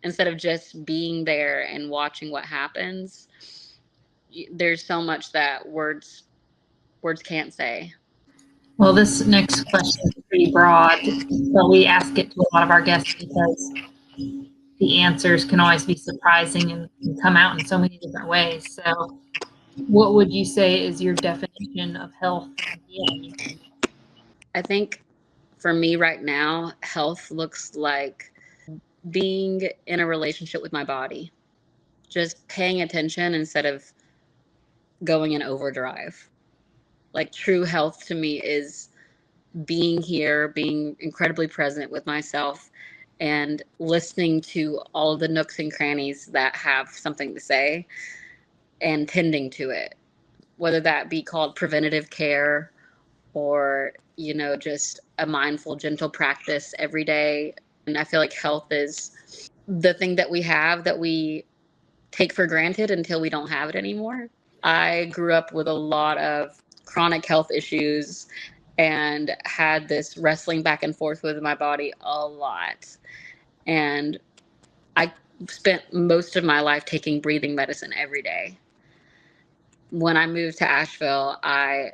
instead of just being there and watching what happens, there's so much that words can't say. Well, this next question is pretty broad, but we ask it to a lot of our guests because the answers can always be surprising and come out in so many different ways. So what would you say is your definition of health and healing? I think for me right now, health looks like being in a relationship with my body, just paying attention instead of going in overdrive. Like true health to me is being here, being incredibly present with myself, and listening to all the nooks and crannies that have something to say and tending to it, whether that be called preventative care or, just a mindful, gentle practice every day. And I feel like health is the thing that we have that we take for granted until we don't have it anymore. I grew up with a lot of chronic health issues and had this wrestling back and forth with my body a lot. And I spent most of my life taking breathing medicine every day. When I moved to Asheville, I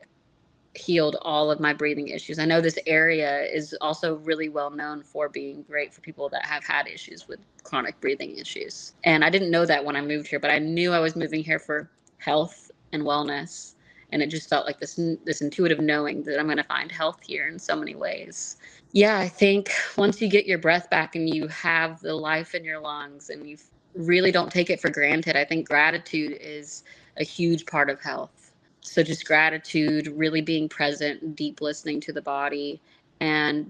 healed all of my breathing issues. I know this area is also really well known for being great for people that have had issues with chronic breathing issues. And I didn't know that when I moved here, but I knew I was moving here for health and wellness. And it just felt like this intuitive knowing that I'm going to find health here in so many ways. Yeah, I think once you get your breath back and you have the life in your lungs and you really don't take it for granted, I think gratitude is a huge part of health. So just gratitude, really being present, deep listening to the body, and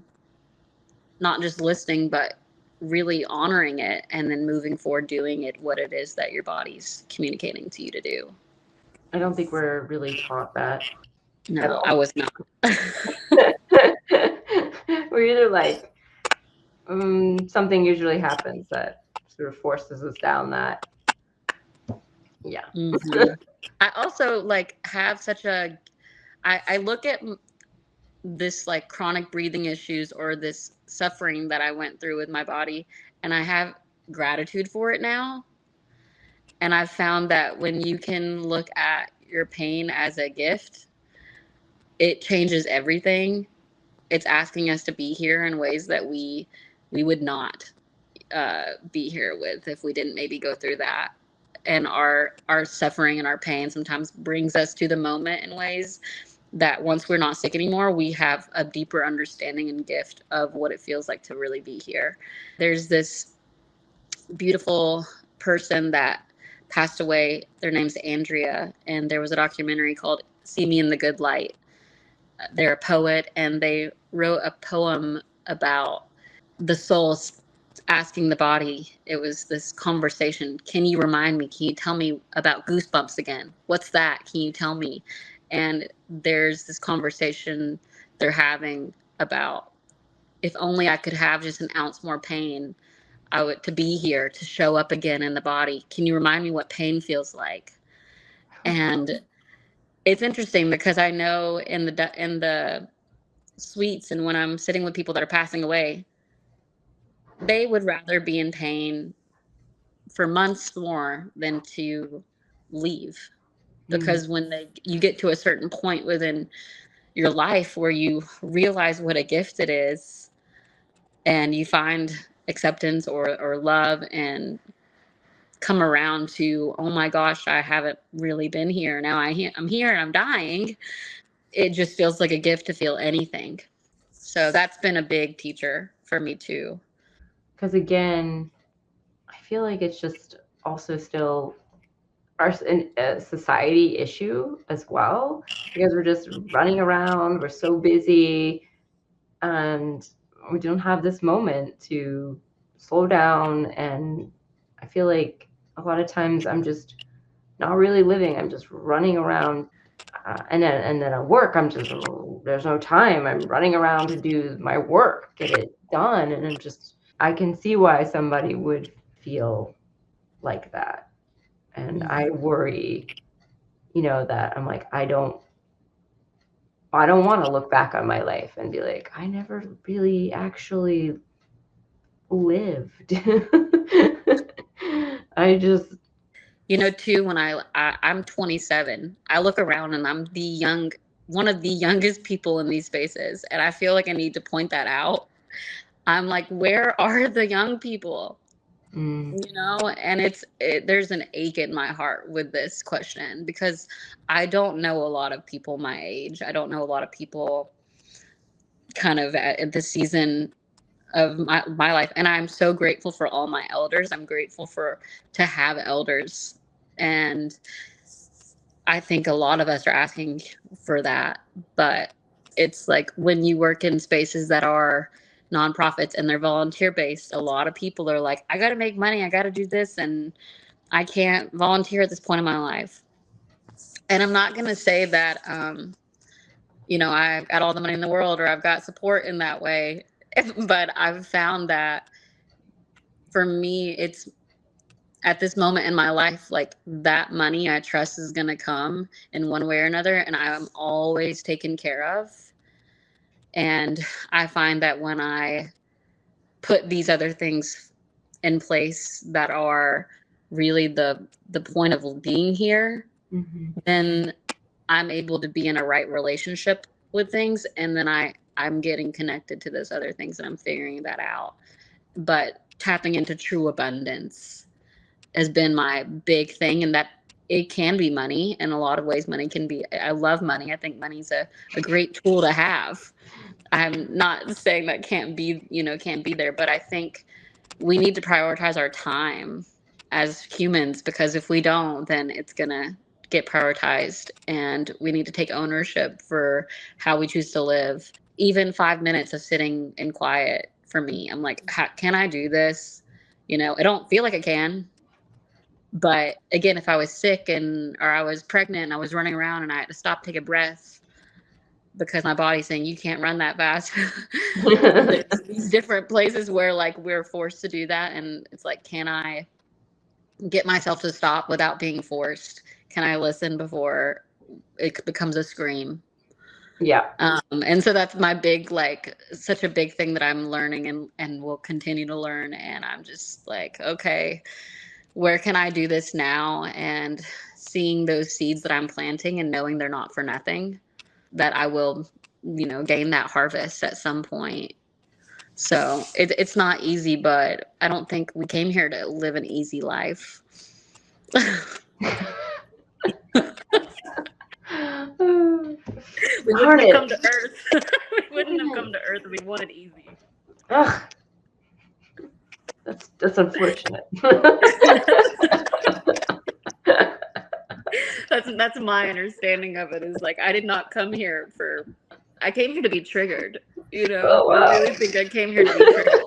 not just listening, but really honoring it and then moving forward, doing it, what it is that your body's communicating to you to do. I don't think we're really taught that. No, I was not. We're either like, something usually happens that sort of forces us down that. Yeah. Mm-hmm. I also like have such a, I look at this like chronic breathing issues or this suffering that I went through with my body, and I have gratitude for it now. And I've found that when you can look at your pain as a gift, it changes everything. It's asking us to be here in ways that we would not be here with if we didn't maybe go through that. And our suffering and our pain sometimes brings us to the moment in ways that once we're not sick anymore, we have a deeper understanding and gift of what it feels like to really be here. There's this beautiful person that passed away. Their name's Andrea, and there was a documentary called See Me in the Good Light. They're a poet, and they wrote a poem about the soul asking the body. It was this conversation. Can you remind me? Can you tell me about goosebumps again? What's that? Can you tell me? And there's this conversation they're having about, if only I could have just an ounce more pain, I would, to be here, to show up again in the body. Can you remind me what pain feels like? And it's interesting because I know in the suites and when I'm sitting with people that are passing away, they would rather be in pain for months more than to leave. Because when you get to a certain point within your life where you realize what a gift it is, and you find acceptance or love and come around to, oh my gosh, I haven't really been here. Now I'm here and I'm dying. It just feels like a gift to feel anything. So that's been a big teacher for me too. Because again, I feel like it's just also still a society issue as well, because we're just running around, we're so busy, and we don't have this moment to slow down. And I feel like a lot of times I'm just not really living. I'm just running around, and then at work I'm just, there's no time. I'm running around to do my work, get it done, and I can see why somebody would feel like that. And I worry, that I'm like, I don't want to look back on my life and be like, I never really actually lived. I just, Too, when I'm 27, I look around and I'm one of the youngest people in these spaces, and I feel like I need to point that out. I'm like, where are the young people? And there's an ache in my heart with this question, because I don't know a lot of people my age. I don't know a lot of people kind of at the season of my life. And I'm so grateful for all my elders. I'm grateful to have elders. And I think a lot of us are asking for that. But it's like when you work in spaces that are nonprofits and they're volunteer based, a lot of people are like, I got to make money. I got to do this. And I can't volunteer at this point in my life. And I'm not going to say that, I've got all the money in the world or I've got support in that way. But I've found that for me, it's at this moment in my life, like that money I trust is going to come in one way or another. And I'm always taken care of. And I find that when I put these other things in place that are really the point of being here, then I'm able to be in a right relationship with things. And then I'm getting connected to those other things and I'm figuring that out. But tapping into true abundance has been my big thing, and that it can be money. In a lot of ways, money can be, I love money. I think money's a great tool to have. I'm not saying that can't be there, but I think we need to prioritize our time as humans, because if we don't, then it's going to get prioritized, and we need to take ownership for how we choose to live. Even 5 minutes of sitting in quiet for me, I'm like, can I do this? I don't feel like I can. But again, if I was sick or I was pregnant and I was running around and I had to stop, take a breath because my body's saying you can't run that fast. There's these different places where like we're forced to do that. And it's like, can I get myself to stop without being forced? can I listen before it becomes a scream? Yeah. And so that's my big, like, such a big thing that I'm learning and will continue to learn. And I'm just like, okay, where can I do this now? And seeing those seeds that I'm planting and knowing they're not for nothing, that I will, gain that harvest at some point. So it's not easy, but I don't think we came here to live an easy life. We wouldn't have come to Earth. We wouldn't have come to Earth if we wanted easy. Ugh. That's unfortunate. That's my understanding of it, is like, I did not come here I came here to be triggered. Oh, wow. I really think I came here to be triggered.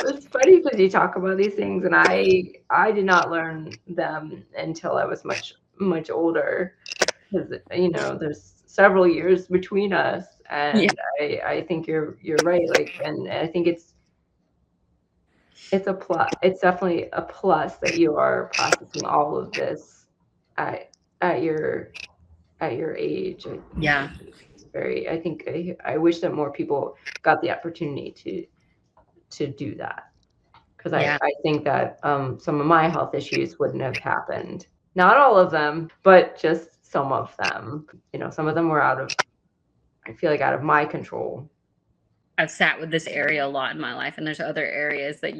It's funny because you talk about these things, and I did not learn them until I was much older, because there's several years between us, and yeah. I think you're right, like, and I think it's a plus. It's definitely a plus that you are processing all of this at your age. Yeah. I think I wish that more people got the opportunity to do that, because I think that some of my health issues wouldn't have happened. Not all of them, but just some of them. Some of them were out of my control. I've sat with this area a lot in my life, and there's other areas that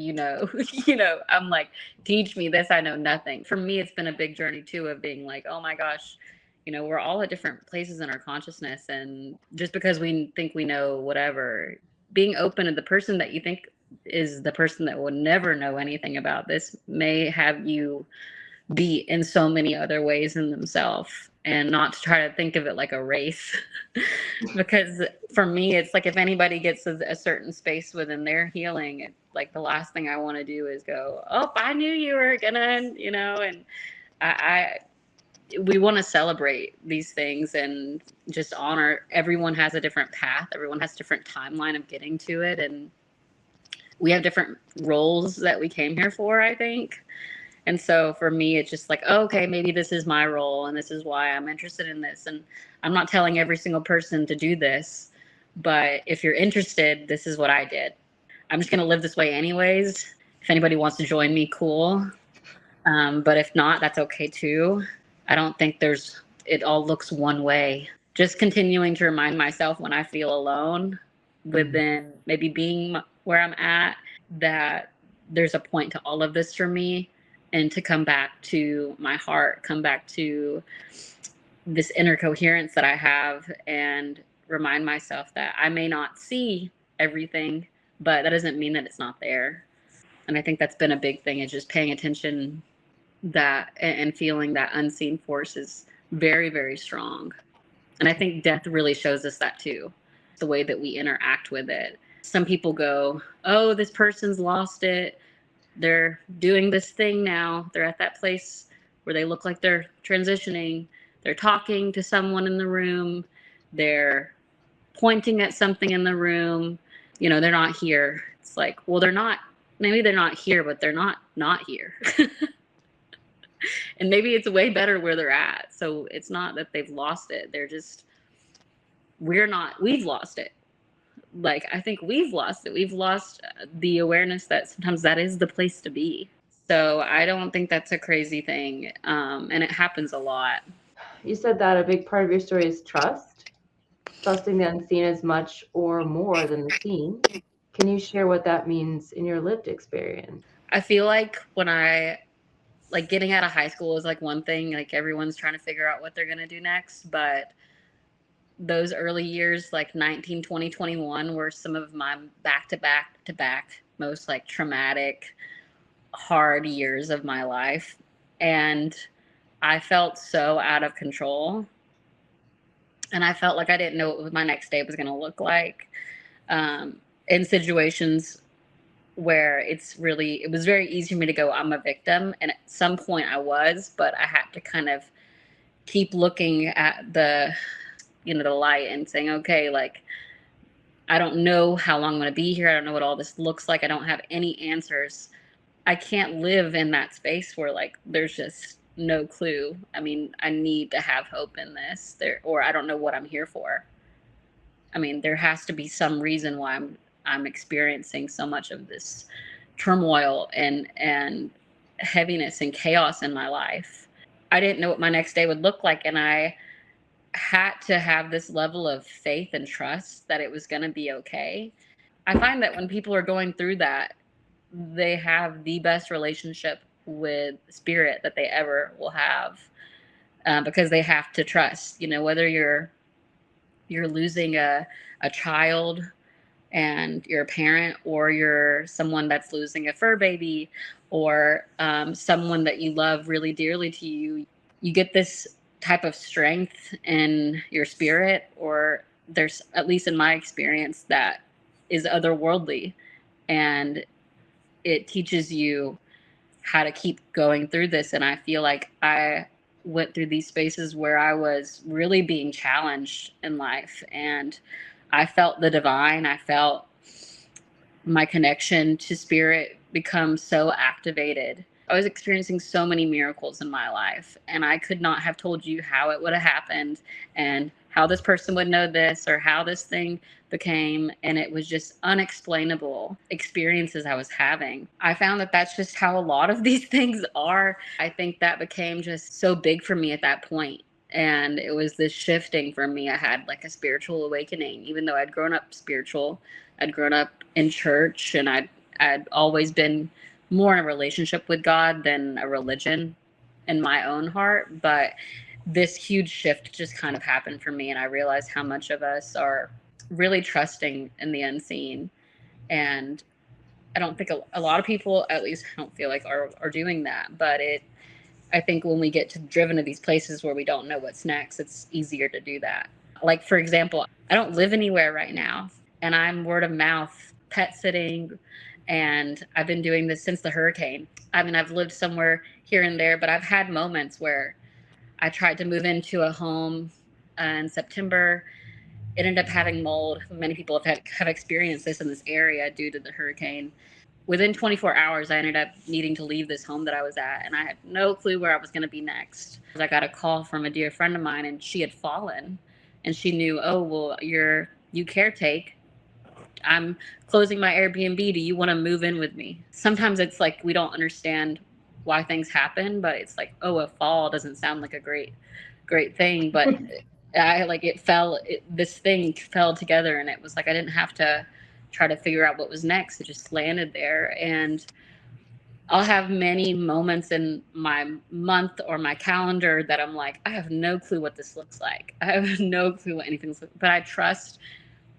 I'm like, teach me this, I know nothing. For me, it's been a big journey too, of being like, oh my gosh, we're all at different places in our consciousness, and just because we think we know whatever, being open to the person that you think is the person that will never know anything about this may have you be in so many other ways in themselves, and not to try to think of it like a race. Because for me, it's like, if anybody gets a certain space within their healing, it's like the last thing I want to do is go, oh, I knew you were gonna, and we want to celebrate these things and just honor. Everyone has a different path. Everyone has a different timeline of getting to it. And we have different roles that we came here for, I think. And so for me, it's just like, oh, okay, maybe this is my role, and this is why I'm interested in this. And I'm not telling every single person to do this, but if you're interested, this is what I did. I'm just going to live this way anyways. If anybody wants to join me, cool. But if not, that's okay too. I don't think it all looks one way. Just continuing to remind myself when I feel alone within maybe being where I'm at, that there's a point to all of this for me, and to come back to my heart, come back to this inner coherence that I have, and remind myself that I may not see everything, but that doesn't mean that it's not there. And I think that's been a big thing, is just paying attention and feeling that unseen force is very, very strong. And I think death really shows us that too, the way that we interact with it. Some people go, oh, this person's lost it. They're doing this thing now. They're at that place where they look like they're transitioning. They're talking to someone in the room. They're pointing at something in the room. They're not here. It's like, well, they're not. Maybe they're not here, but they're not here. And maybe it's way better where they're at. So it's not that they've lost it. They're just, we've lost it. Like, I think we've lost it. We've lost the awareness that sometimes that is the place to be. So I don't think that's a crazy thing. And it happens a lot. You said that a big part of your story is trusting the unseen as much or more than the seen. Can you share what that means in your lived experience? I feel like when getting out of high school is like one thing, like everyone's trying to figure out what they're going to do next. But those early years, like 19, 20, 21, were some of my back to back most like traumatic, hard years of my life. And I felt so out of control. And I felt like I didn't know what my next day was going to look like. In situations where it was very easy for me to go, I'm a victim. And at some point I was, but I had to kind of keep looking at the light and saying, okay, like, I don't know how long I'm going to be here. I don't know what all this looks like. I don't have any answers. I can't live in that space where like there's just no clue. I mean, I need to have hope in this there, or I don't know what I'm here for. I mean, there has to be some reason why I'm experiencing so much of this turmoil and heaviness and chaos in my life. I didn't know what my next day would look like, and I had to have this level of faith and trust that it was going to be okay. I find that when people are going through that, they have the best relationship with spirit that they ever will have, because they have to trust. You know, whether you're losing a child and you're a parent, or you're someone that's losing a fur baby, or someone that you love really dearly to you, you get this type of strength in your spirit, or there's, at least in my experience, that is otherworldly, and it teaches you how to keep going through this. And I feel like I went through these spaces where I was really being challenged in life, and I felt the divine. I felt my connection to spirit become so activated. I was experiencing so many miracles in my life, and I could not have told you how it would have happened and how this person would know this or how this thing became. And it was just unexplainable experiences I was having. I found that that's just how a lot of these things are. I think that became just so big for me at that point. And it was this shifting for me. I had like a spiritual awakening, even though I'd grown up spiritual. I'd grown up in church, and I'd always been more in a relationship with God than a religion in my own heart. But this huge shift just kind of happened for me, and I realized how much of us are really trusting in the unseen. And I don't think a lot of people, at least I don't feel like, are doing that. But I think when we get driven to these places where we don't know what's next, it's easier to do that. Like, for example, I don't live anywhere right now, and I'm word of mouth pet sitting, and I've been doing this since the hurricane. I mean, I've lived somewhere here and there, but I've had moments where I tried to move into a home in September. It ended up having mold. Many people have experienced this in this area due to the hurricane. Within 24 hours, I ended up needing to leave this home that I was at, and I had no clue where I was going to be next. I got a call from a dear friend of mine, and she had fallen, and she knew, oh, well, you caretake. I'm closing my Airbnb. Do you want to move in with me? Sometimes it's like we don't understand why things happen, but it's like, oh, a fall doesn't sound like a great thing, but this thing fell together, and it was like I didn't have to try to figure out what was next. It just landed there. And I'll have many moments in my month or my calendar that I'm like, I have no clue what this looks like. I have no clue what anything looks like, but I trust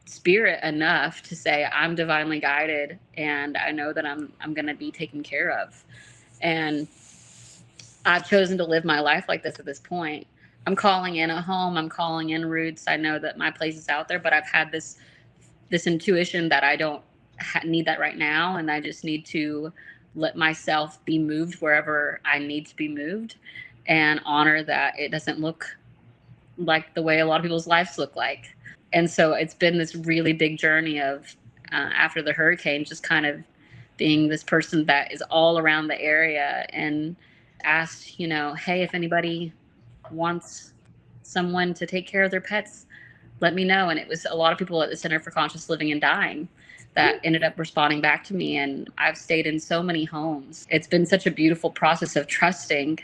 spirit enough to say I'm divinely guided, and I know that I'm going to be taken care of. And I've chosen to live my life like this at this point. I'm calling in a home. I'm calling in roots. I know that my place is out there, but I've had this intuition that I don't need that right now, and I just need to let myself be moved wherever I need to be moved, and honor that it doesn't look like the way a lot of people's lives look like. And so it's been this really big journey of after the hurricane, just kind of being this person that is all around the area and asked, hey, if anybody wants someone to take care of their pets, let me know. And it was a lot of people at the Center for Conscious Living and Dying that ended up responding back to me. And I've stayed in so many homes. It's been such a beautiful process of trusting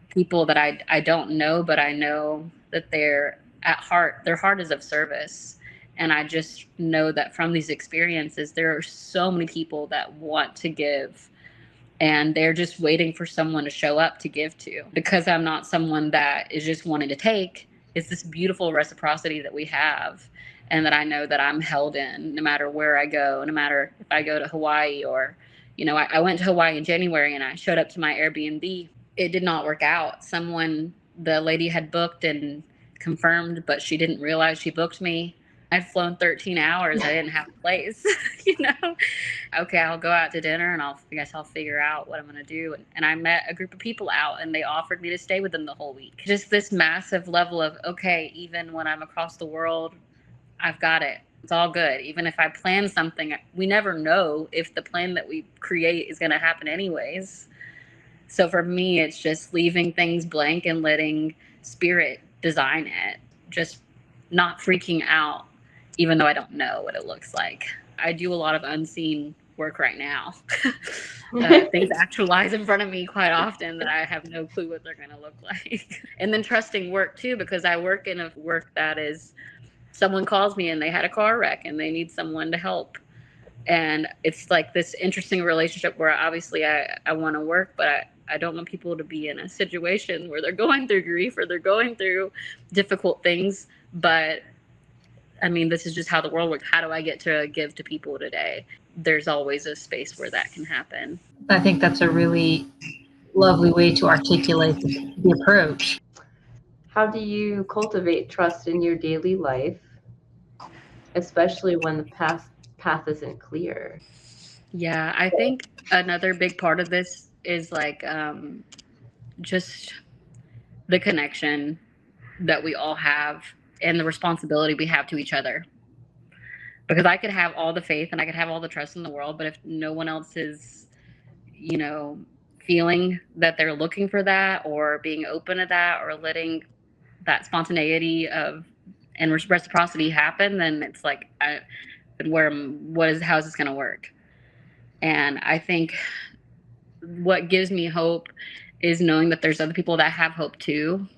people that I don't know, but I know that they're at heart, their heart is of service. And I just know that from these experiences, there are so many people that want to give, and they're just waiting for someone to show up to give to. Because I'm not someone that is just wanting to take, it's this beautiful reciprocity that we have, and that I know that I'm held in no matter where I go, no matter if I go to Hawaii or, I went to Hawaii in January and I showed up to my Airbnb. It did not work out. The lady had booked and confirmed, but she didn't realize she booked me. I'd flown 13 hours. I didn't have a place, Okay, I'll go out to dinner, and I guess I'll figure out what I'm going to do. And I met a group of people out, and they offered me to stay with them the whole week. Just this massive level of, okay, even when I'm across the world, I've got it. It's all good. Even if I plan something, we never know if the plan that we create is going to happen anyways. So for me, it's just leaving things blank and letting spirit design it, just not freaking out, even though I don't know what it looks like. I do a lot of unseen work right now. Things actualize in front of me quite often that I have no clue what they're going to look like. And then trusting work too, because I work in a work that is, someone calls me and they had a car wreck and they need someone to help. And it's like this interesting relationship where obviously I want to work, but I don't want people to be in a situation where they're going through grief or they're going through difficult things. But I mean, this is just how the world works. How do I get to give to people today? There's always a space where that can happen. I think that's a really lovely way to articulate the approach. How do you cultivate trust in your daily life, especially when the path isn't clear? Yeah, I think another big part of this is like just the connection that we all have and the responsibility we have to each other. Because I could have all the faith and I could have all the trust in the world, but if no one else is, you know, feeling that they're looking for that or being open to that or letting that spontaneity of and reciprocity happen, then it's like, how is this going to work? And I think what gives me hope is knowing that there's other people that have hope too.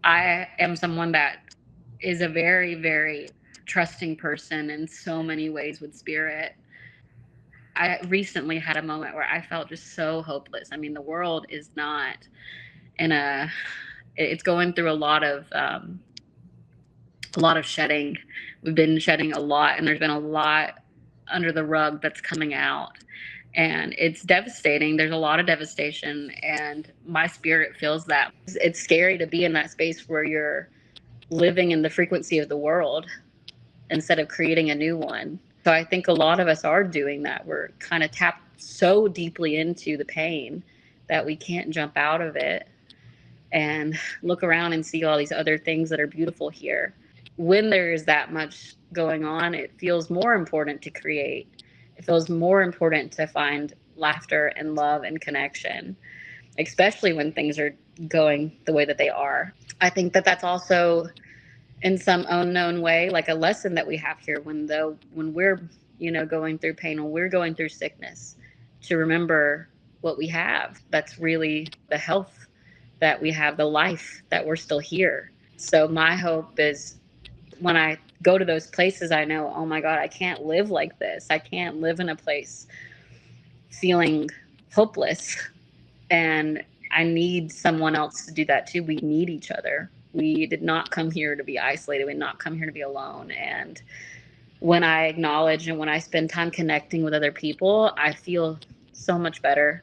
I am someone that is a very, very trusting person in so many ways with spirit. I recently had a moment where I felt just so hopeless. I mean, the world is not it's going through a lot of shedding. We've been shedding a lot, and there's been a lot under the rug that's coming out. And it's devastating. There's a lot of devastation, and my spirit feels that. It's scary to be in that space where you're living in the frequency of the world instead of creating a new one. So I think a lot of us are doing that. We're kind of tapped so deeply into the pain that we can't jump out of it and look around and see all these other things that are beautiful here. When there is that much going on, it feels more important to create. It feels more important to find laughter and love and connection, especially when things are going the way that they are. I think that that's also in some unknown way like a lesson that we have here when we're, you know, going through pain, when we're going through sickness, to remember what we have. That's really the health that we have, the life that we're still here. So my hope is when I go to those places, I know, oh my God, I can't live like this. I can't live in a place feeling hopeless. And I need someone else to do that too. We need each other. We did not come here to be isolated. We did not come here to be alone. And when I acknowledge and when I spend time connecting with other people, I feel so much better.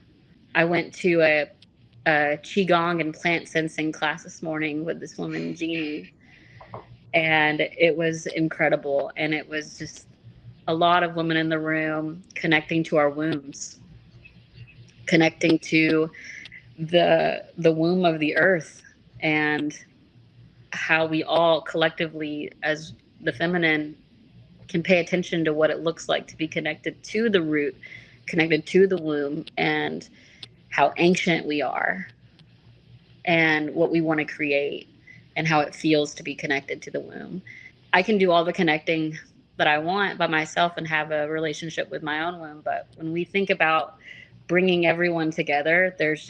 I went to a Qigong and plant sensing class this morning with this woman, Jeannie. And it was incredible. And it was just a lot of women in the room connecting to our wombs, connecting to the womb of the earth, and how we all collectively as the feminine can pay attention to what it looks like to be connected to the root, connected to the womb, and how ancient we are and what we want to create and how it feels to be connected to the womb. I can do all the connecting that I want by myself and have a relationship with my own womb. But when we think about bringing everyone together, there's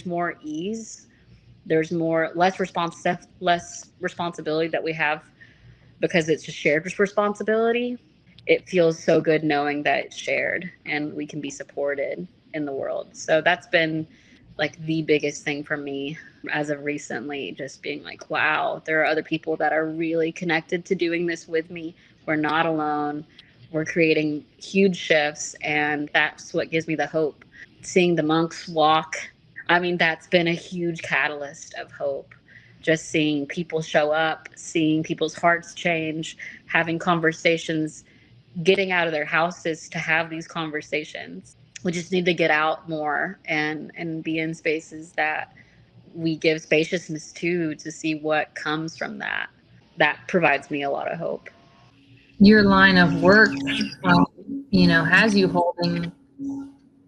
more ease. There's less responsibility that we have because it's a shared responsibility. It feels so good knowing that it's shared and we can be supported in the world. So that's been like the biggest thing for me as of recently, just being like, wow, there are other people that are really connected to doing this with me. We're not alone. We're creating huge shifts, and that's what gives me the hope. Seeing the monks walk, I mean, that's been a huge catalyst of hope. Just seeing people show up, seeing people's hearts change, having conversations, getting out of their houses to have these conversations. We just need to get out more and be in spaces that we give spaciousness to see what comes from that. That provides me a lot of hope. your line of work, has you holding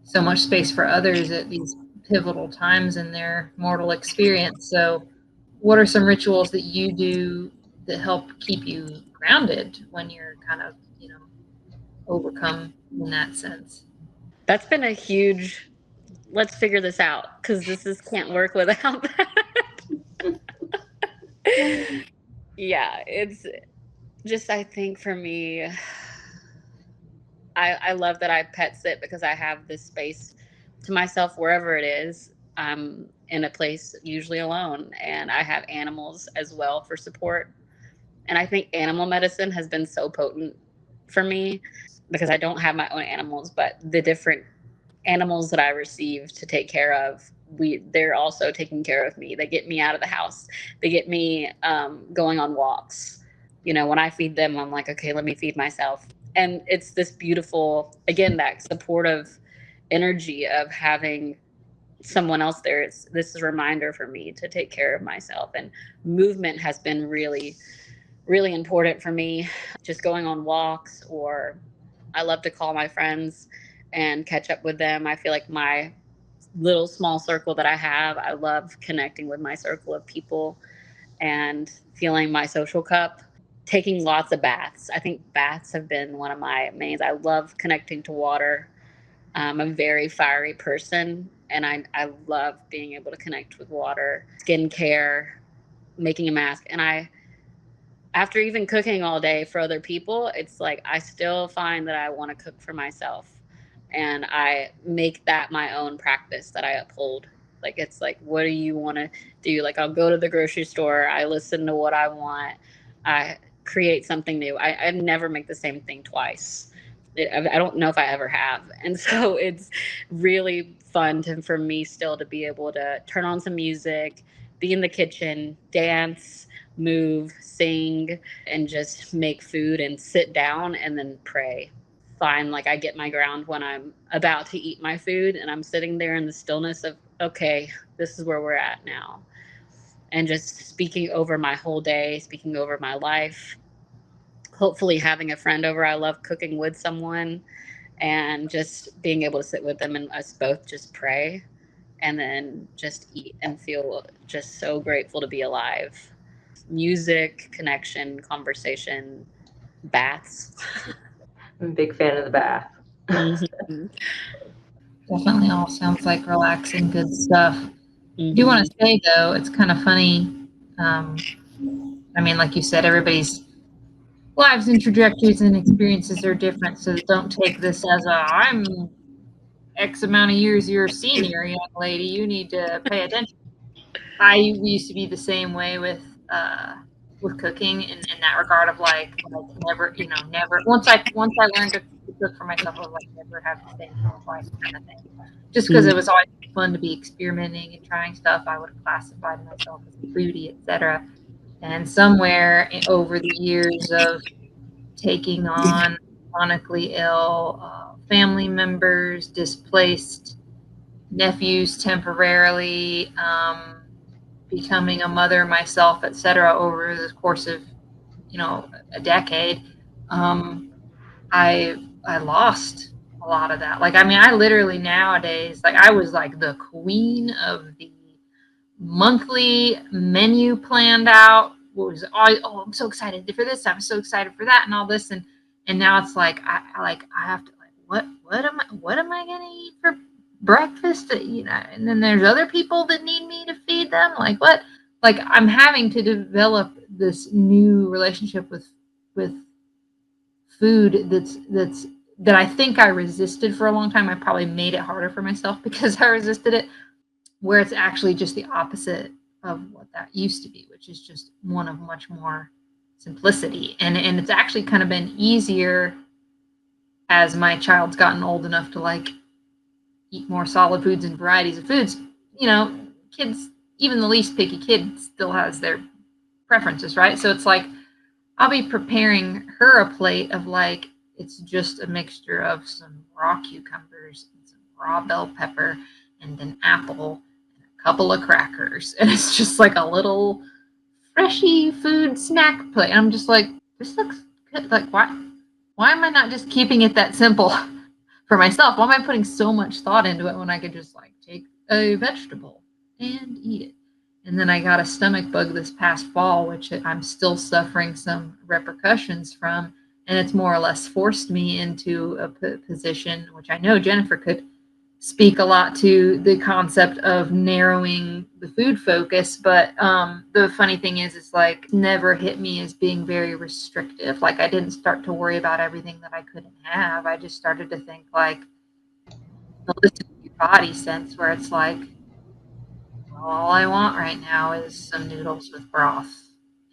so much space for others at these pivotal times in their mortal experience. So what are some rituals that you do that help keep you grounded when you're kind of, overcome in that sense? That's been a huge, let's figure this out, because can't work without that. Yeah, it's just, I think for me, I love that I pet sit because I have this space to myself wherever it is. I'm in a place usually alone, and I have animals as well for support. And I think animal medicine has been so potent for me because I don't have my own animals, but the different animals that I receive to take care of, they're also taking care of me. They get me out of the house. They get me going on walks. When I feed them, I'm like, okay, let me feed myself. And it's this beautiful, again, that supportive energy of having someone else there. This is a reminder for me to take care of myself. And movement has been really, really important for me. Just going on walks, or I love to call my friends and catch up with them. I feel like my little small circle that I have, I love connecting with my circle of people and feeling my social cup. Taking lots of baths. I think baths have been one of my mains. I love connecting to water. I'm a very fiery person, and I love being able to connect with water. Skincare, making a mask. And after even cooking all day for other people, it's like I still find that I want to cook for myself. And I make that my own practice that I uphold. Like, it's like, what do you want to do? Like, I'll go to the grocery store, I listen to what I want, I create something new. I never make the same thing twice. I don't know if I ever have. And so it's really fun for me still to be able to turn on some music, be in the kitchen, dance, move, sing, and just make food and sit down and then pray. Find like I get my ground when I'm about to eat my food and I'm sitting there in the stillness of, okay, this is where we're at now. And just speaking over my whole day, speaking over my life, hopefully having a friend over. I love cooking with someone and just being able to sit with them and us both just pray and then just eat and feel just so grateful to be alive. Music, connection, conversation, baths. I'm a big fan of the bath. Mm-hmm. Definitely all sounds like relaxing, good stuff. Mm-hmm. I do want to say, though, it's kind of funny. Like you said, everybody's lives and trajectories and experiences are different. So don't take this as I'm X amount of years your senior, young lady. You need to pay attention. I used to be the same way with cooking in that regard of like never, never. Once I learned to cook for myself, I was like never have the same thing twice kind of thing. Just because it was always fun to be experimenting and trying stuff, I would have classified myself as a foodie, etc. And somewhere over the years of taking on chronically ill family members, displaced nephews temporarily, becoming a mother myself, etc., over the course of a decade, I lost a lot of that. Like, I literally nowadays, like, I was like the queen of the monthly menu planned out. Was I'm so excited for this, I'm so excited for that, and all this, and now it's like I have to, like, what am I gonna eat for breakfast? And then there's other people that need me to feed them. Like, what? Like, I'm having to develop this new relationship with food that I think I resisted for a long time. I probably made it harder for myself because I resisted it, where it's actually just the opposite of what that used to be, which is just one of much more simplicity. And it's actually kind of been easier as my child's gotten old enough to like eat more solid foods and varieties of foods. Kids, even the least picky kid still has their preferences, right? So it's like I'll be preparing her a plate of like, it's just a mixture of some raw cucumbers and some raw bell pepper and an apple and a couple of crackers. And it's just like a little freshy food snack plate. I'm just like, this looks like, why am I not just keeping it that simple for myself? Why am I putting so much thought into it when I could just like take a vegetable and eat it? And then I got a stomach bug this past fall, which I'm still suffering some repercussions from. And it's more or less forced me into a position, which I know Jennifer could speak a lot to, the concept of narrowing the food focus. But the funny thing is, it's like never hit me as being very restrictive. Like I didn't start to worry about everything that I couldn't have. I just started to think like the listen to your body sense, where it's like, all I want right now is some noodles with broth.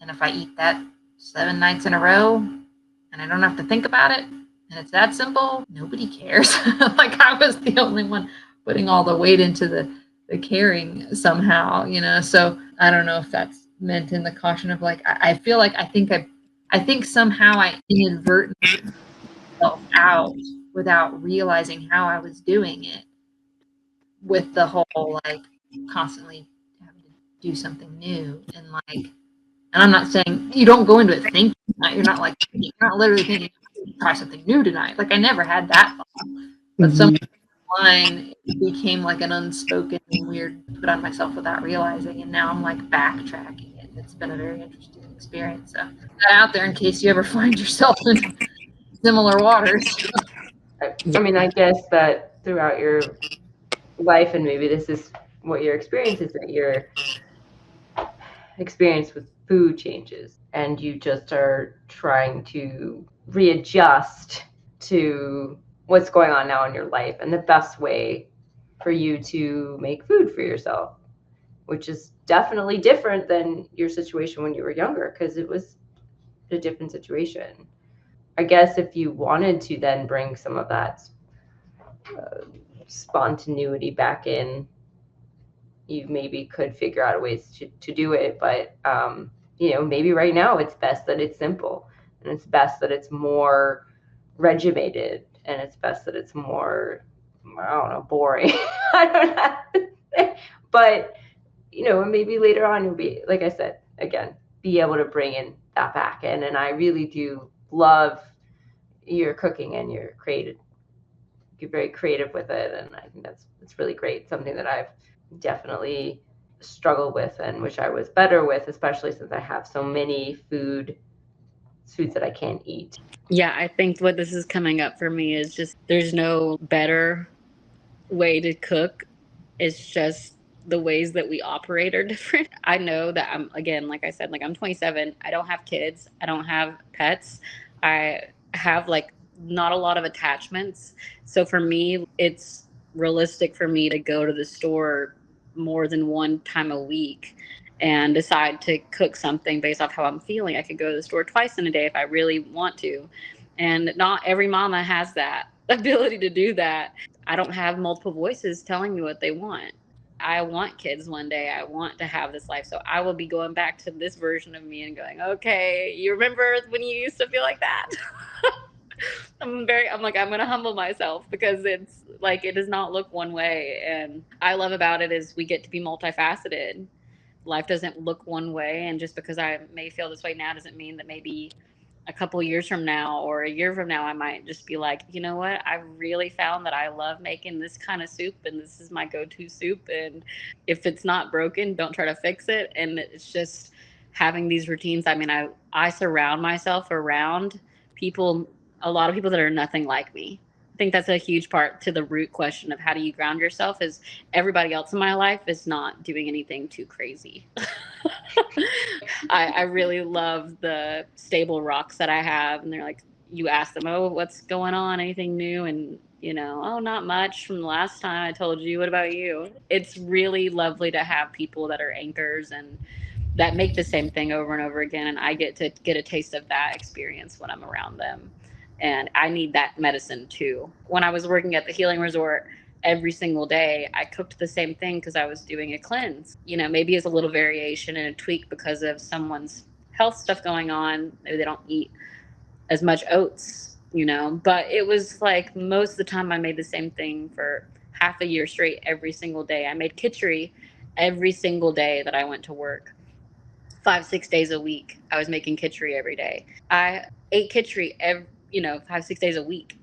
And if I eat that 7 nights in a row and I don't have to think about it, and it's that simple, nobody cares. Like I was the only one putting all the weight into the caring somehow, you know? So I don't know if that's meant in the caution of like, I feel like I think somehow I inadvertently put myself out without realizing how I was doing it, with the whole like constantly having to do something new. And like, and I'm not saying you don't go into it thinking that. You're not like, you're not literally thinking, try something new tonight. Like I never had that thought. But some line became like an unspoken weird put on myself without realizing. And now I'm like backtracking it. It's been a very interesting experience. So put that out there in case you ever find yourself in similar waters. I mean, I guess that throughout your life, and maybe this is what your experience is, that your experience with food changes and you just are trying to readjust to what's going on now in your life and the best way for you to make food for yourself, which is definitely different than your situation when you were younger, because it was a different situation. I guess if you wanted to then bring some of that spontaneity back in, you maybe could figure out ways to do it. But you know, maybe right now it's best that it's simple, and it's best that it's more regimented, and it's best that it's more, I don't know, boring. I don't know. But you know, maybe later on you'll be, like I said, again, be able to bring in that back in. And I really do love your cooking and your creative. You're very creative with it, and I think that's really great. Something that I've definitely struggled with, and which I was better with, especially since I have so many foods that I can't eat. Yeah, I think what this is coming up for me is just there's no better way to cook. It's just the ways that we operate are different. I know that I'm, again, like I said, like I'm 27. I don't have kids. I don't have pets. I have like not a lot of attachments. So for me, it's realistic for me to go to the store more than one time a week and decide to cook something based off how I'm feeling. I could go to the store twice in a day if I really want to. And not every mama has that ability to do that. I don't have multiple voices telling me what they want. I want kids one day. I want to have this life. So I will be going back to this version of me and going, okay, you remember when you used to feel like that? I'm like, I'm going to humble myself, because it's like, it does not look one way. And I love about it is we get to be multifaceted. Life doesn't look one way. And just because I may feel this way now doesn't mean that maybe a couple years from now or a year from now, I might just be like, you know what? I really found that I love making this kind of soup, and this is my go-to soup. And if it's not broken, don't try to fix it. And it's just having these routines. I mean, I surround myself around people, a lot of people that are nothing like me. I think that's a huge part to the root question of how do you ground yourself, is everybody else in my life is not doing anything too crazy. I really love the stable rocks that I have. And they're like, you ask them, oh, what's going on? Anything new? And, you know, oh, not much from the last time I told you. What about you? It's really lovely to have people that are anchors and that make the same thing over and over again. And I get to get a taste of that experience when I'm around them. And I need that medicine too. When I was working at the healing resort, every single day I cooked the same thing because I was doing a cleanse. You know, maybe it's a little variation and a tweak because of someone's health stuff going on. Maybe they don't eat as much oats, you know, but it was like most of the time I made the same thing for half a year straight every single day. I made khichdi every single day that I went to work 5-6 days a week. I was making kitchery every day. I ate kitchery 5-6 days a week.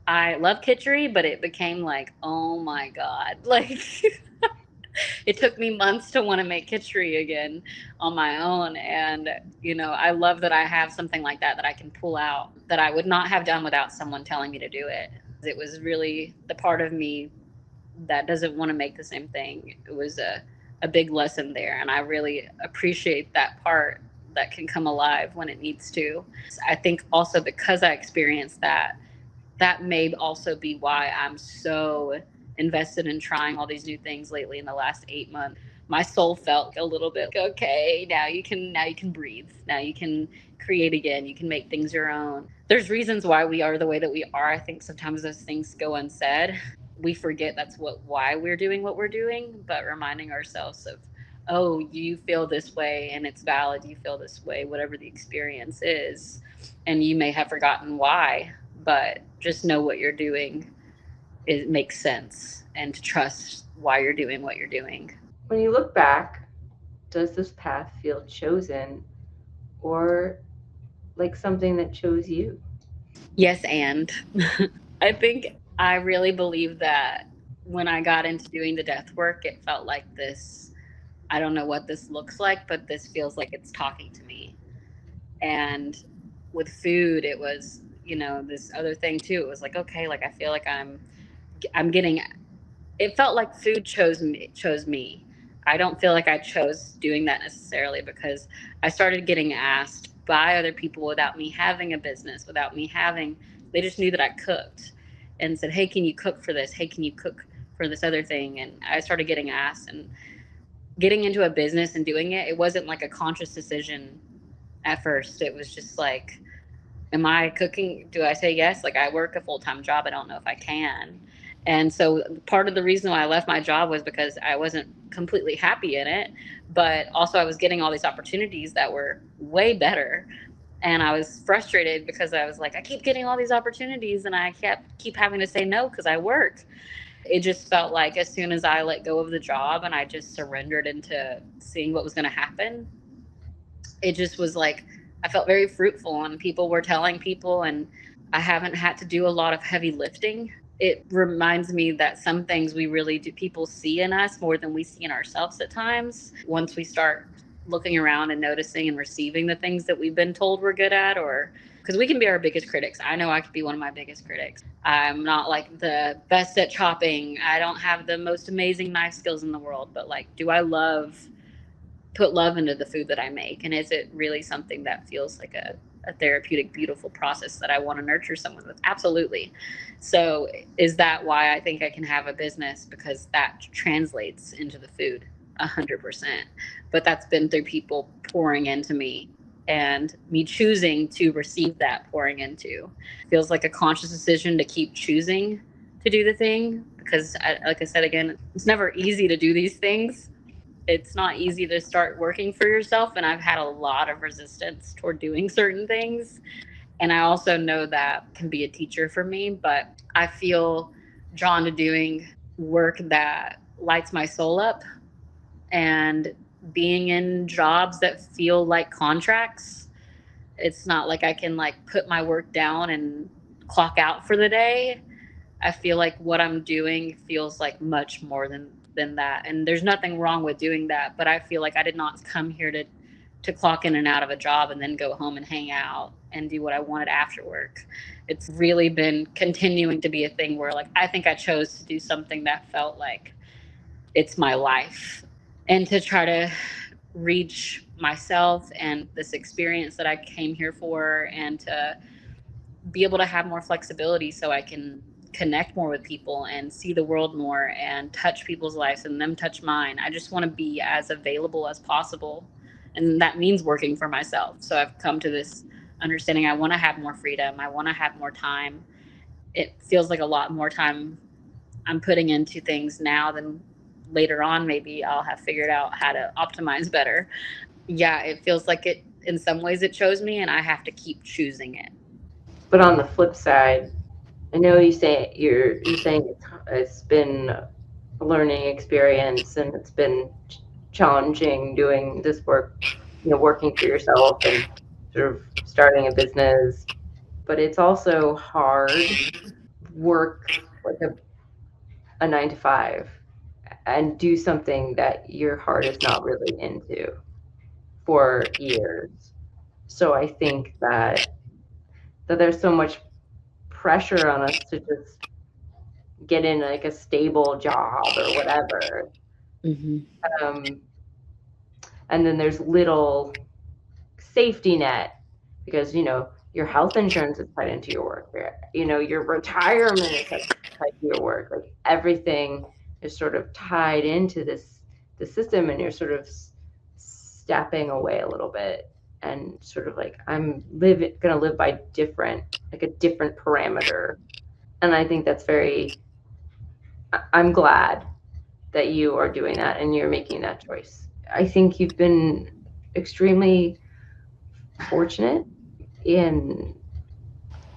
I love kitchery, but it became like, oh my God, like it took me months to want to make kitchery again on my own. And, I love that I have something like that I can pull out that I would not have done without someone telling me to do it. It was really the part of me that doesn't want to make the same thing. It was a big lesson there. And I really appreciate that part that can come alive when it needs to. I think also because I experienced that may also be why I'm so invested in trying all these new things lately in the last 8 months. My soul felt a little bit okay, now you can breathe. Now you can create again. You can make things your own. There's reasons why we are the way that we are. I think sometimes those things go unsaid. We forget that's why we're doing what we're doing, but reminding ourselves of, oh, you feel this way and it's valid. You feel this way, whatever the experience is. And you may have forgotten why, but just know what you're doing. It makes sense, and to trust why you're doing what you're doing. When you look back, does this path feel chosen or like something that chose you? Yes, and I think I really believe that when I got into doing the death work, it felt like this, I don't know what this looks like, but this feels like it's talking to me. And with food, it was, this other thing too. It was like, okay, like I feel like I'm getting, it felt like food chose me. I don't feel like I chose doing that necessarily, because I started getting asked by other people without me having a business, they just knew that I cooked and said, hey, can you cook for this? Hey, can you cook for this other thing? And I started getting asked, and getting into a business and doing it. It wasn't like a conscious decision at first. It was just like, am I cooking? Do I say yes? Like, I work a full-time job. I don't know if I can. And so part of the reason why I left my job was because I wasn't completely happy in it, but also I was getting all these opportunities that were way better. And I was frustrated because I was like, I keep getting all these opportunities and I keep having to say no because I work. It just felt like as soon as I let go of the job and I just surrendered into seeing what was going to happen, it just was like, I felt very fruitful, and people were telling people, and I haven't had to do a lot of heavy lifting. It reminds me that some things we really do, people see in us more than we see in ourselves at times. Once we start looking around and noticing and receiving the things that we've been told we're good at, or because we can be our biggest critics. I know I could be one of my biggest critics. I'm not like the best at chopping. I don't have the most amazing knife skills in the world, but like, do I put love into the food that I make? And is it really something that feels like a therapeutic, beautiful process that I want to nurture someone with? Absolutely. So is that why I think I can have a business? Because that translates into the food 100%. But that's been through people pouring into me and me choosing to receive that pouring into. It feels like a conscious decision to keep choosing to do the thing, because like I said, again, it's never easy to do these things. It's not easy to start working for yourself, and I've had a lot of resistance toward doing certain things. And I also know that can be a teacher for me, but I feel drawn to doing work that lights my soul up, and being in jobs that feel like contracts. It's not like I can like put my work down and clock out for the day. I feel like what I'm doing feels like much more than that. And there's nothing wrong with doing that, but I feel like I did not come here to clock in and out of a job and then go home and hang out and do what I wanted after work. It's really been continuing to be a thing where like I think I chose to do something that felt like it's my life, and to try to reach myself and this experience that I came here for, and to be able to have more flexibility so I can connect more with people and see the world more and touch people's lives and them touch mine. I just want to be as available as possible. And that means working for myself. So I've come to this understanding I want to have more freedom. I want to have more time. It feels like a lot more time I'm putting into things now than later on. Maybe I'll have figured out how to optimize better. Yeah, it feels like it, in some ways it chose me, and I have to keep choosing it. But on the flip side, I know you're saying it's been a learning experience and it's been challenging doing this work. working for yourself and sort of starting a business, but it's also hard work like a 9 to 5 and do something that your heart is not really into for years. So I think that there's so much pressure on us to just get in like a stable job or whatever. And then there's little safety net because your health insurance is tied into your work. Your retirement is tied to your work. Like everything is sort of tied into the system, and you're sort of stepping away a little bit and sort of like I'm gonna live by a different parameter. And I think that's I'm glad that you are doing that and you're making that choice. I think you've been extremely fortunate in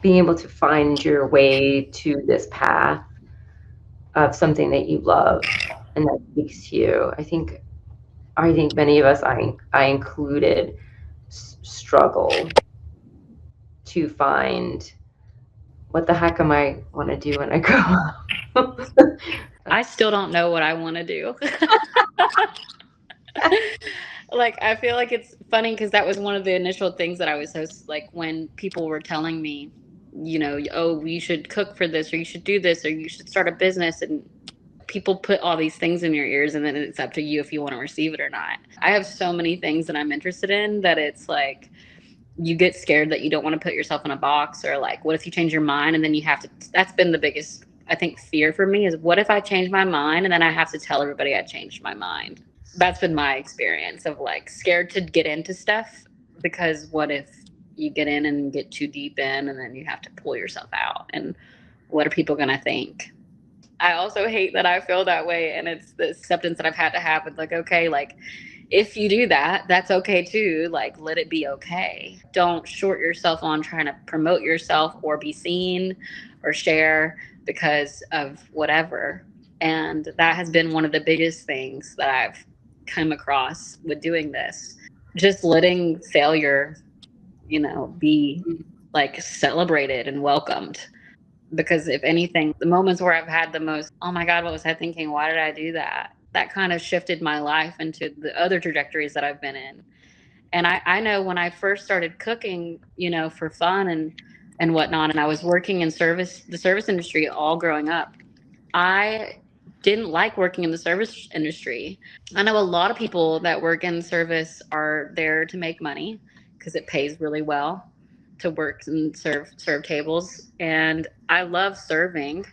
being able to find your way to this path of something that you love and that speaks to you. I think many of us, I included, struggle to find what the heck am I want to do when I grow up. I still don't know what I want to do. Like, I feel like it's funny because that was one of the initial things that I was like when people were telling me, oh, you should cook for this, or you should do this, or you should start a business, and people put all these things in your ears, and then it's up to you if you want to receive it or not. I have so many things that I'm interested in that it's like you get scared that you don't want to put yourself in a box, or like, what if you change your mind and then you have to, that's been the biggest, I think, fear for me is what if I change my mind and then I have to tell everybody I changed my mind. That's been my experience of like scared to get into stuff because what if you get in and get too deep in and then you have to pull yourself out, and what are people going to think? I also hate that I feel that way, and it's the acceptance that I've had to have. It's like, okay, like if you do that, that's okay too. Like, let it be okay. Don't short yourself on trying to promote yourself or be seen or share because of whatever. And that has been one of the biggest things that I've come across with doing this. Just letting failure, be like celebrated and welcomed. Because if anything, the moments where I've had the most, oh my God, what was I thinking? Why did I do that? That kind of shifted my life into the other trajectories that I've been in. And I know when I first started cooking, for fun and whatnot, and I was working in the service industry all growing up, I didn't like working in the service industry. I know a lot of people that work in service are there to make money because it pays really well to work and serve tables. And I love serving.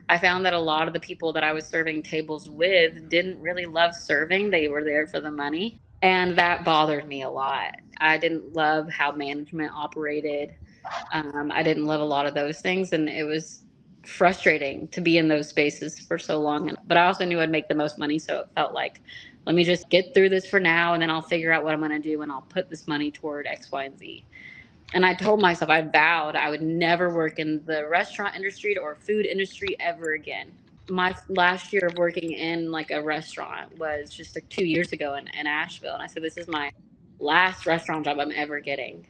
I found that a lot of the people that I was serving tables with didn't really love serving. They were there for the money. And that bothered me a lot. I didn't love how management operated. I didn't love a lot of those things. And it was frustrating to be in those spaces for so long. But I also knew I'd make the most money. So it felt like, let me just get through this for now, and then I'll figure out what I'm going to do, and I'll put this money toward X, Y, and Z. And I told myself, I vowed I would never work in the restaurant industry or food industry ever again. My last year of working in like a restaurant was just like 2 years ago in Asheville. And I said, this is my last restaurant job I'm ever getting.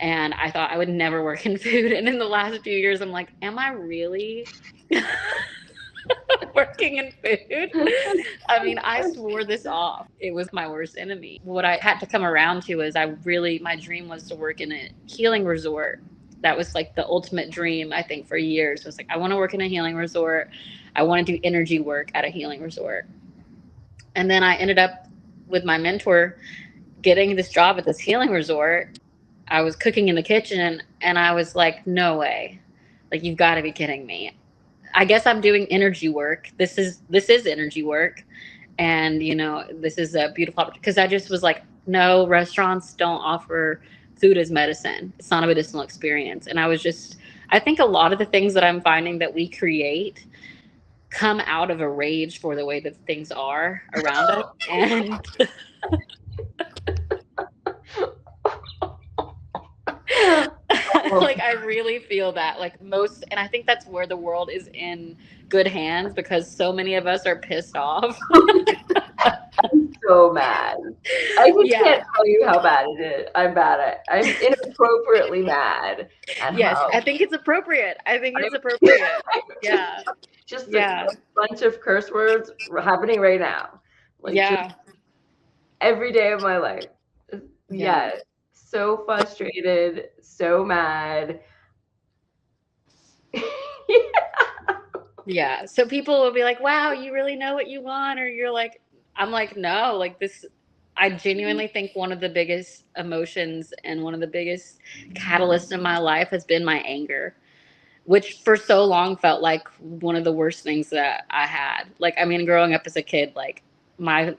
And I thought I would never work in food. And in the last few years, I'm like, am I really working in food? I mean, I swore this off. It was my worst enemy. What I had to come around to is my dream was to work in a healing resort. That was like the ultimate dream, I think, for years. It was like, I want to work in a healing resort. I want to do energy work at a healing resort. And then I ended up with my mentor getting this job at this healing resort. I was cooking in the kitchen and I was like, no way. Like, you've got to be kidding me. I guess I'm doing energy work. This is energy work. And, this is a beautiful opportunity. Because I just was like, no, restaurants don't offer food as medicine. It's not a medicinal experience. And I think a lot of the things that I'm finding that we create come out of a rage for the way that things are around us. And like, I really feel that and I think that's where the world is in good hands, because so many of us are pissed off. so mad. I just Yeah. can't tell you how bad it is. I'm bad at. I'm inappropriately mad at Yes, how. I think it's appropriate. I think it's appropriate. Yeah. Just Yeah. a bunch of curse words happening right now. Like just Yeah. every day of my life. Yeah. Yeah. So frustrated, so mad. Yeah. So people will be like, wow, you really know what you want. Or you're like, I'm like, no, like this, I genuinely think one of the biggest emotions and one of the biggest catalysts in my life has been my anger, which for so long felt like one of the worst things that I had. Like, I mean, growing up as a kid, like I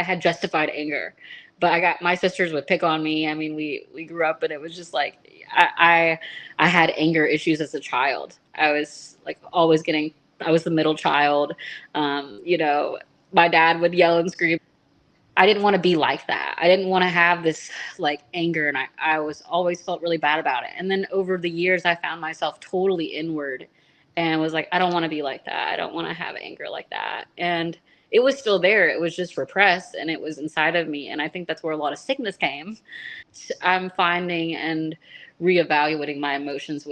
had justified anger, but my sisters would pick on me. I mean, we grew up and it was just like, I had anger issues as a child. I was like always I was the middle child. You know, my dad would yell and scream. I didn't want to be like that. I didn't want to have this like anger, and I was always felt really bad about it. And then over the years, I found myself totally inward and was like, I don't want to be like that. I don't want to have anger like that. And it was still there. It was just repressed and it was inside of me. And I think that's where a lot of sickness came. I'm finding and reevaluating my emotions,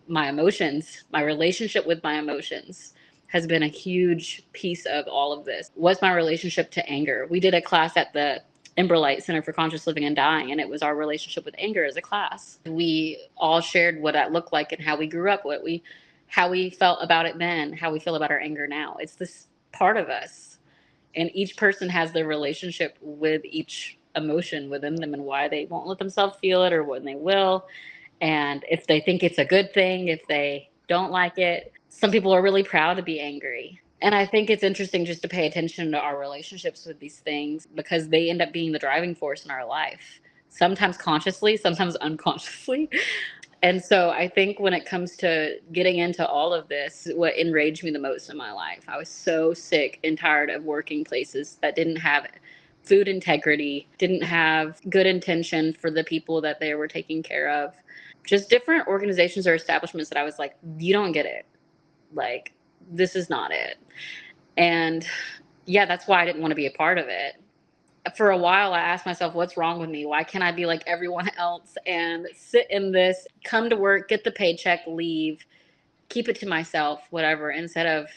my relationship with my emotions has been a huge piece of all of this. What's my relationship to anger? We did a class at the Emberlight Center for Conscious Living and Dying, and it was our relationship with anger as a class. We all shared what that looked like and how we grew up, how we felt about it then, how we feel about our anger now. It's this part of us, and each person has their relationship with each emotion within them and why they won't let themselves feel it or when they will. And if they think it's a good thing, if they don't like it, some people are really proud to be angry. And I think it's interesting just to pay attention to our relationships with these things because they end up being the driving force in our life, sometimes consciously, sometimes unconsciously. And so I think when it comes to getting into all of this, what enraged me the most in my life, I was so sick and tired of working places that didn't have food integrity, didn't have good intention for the people that they were taking care of. Just different organizations or establishments that I was like, you don't get it. Like, this is not it. And yeah, that's why I didn't want to be a part of it. For a while, I asked myself, what's wrong with me? Why can't I be like everyone else and sit in this, come to work, get the paycheck, leave, keep it to myself, whatever, instead of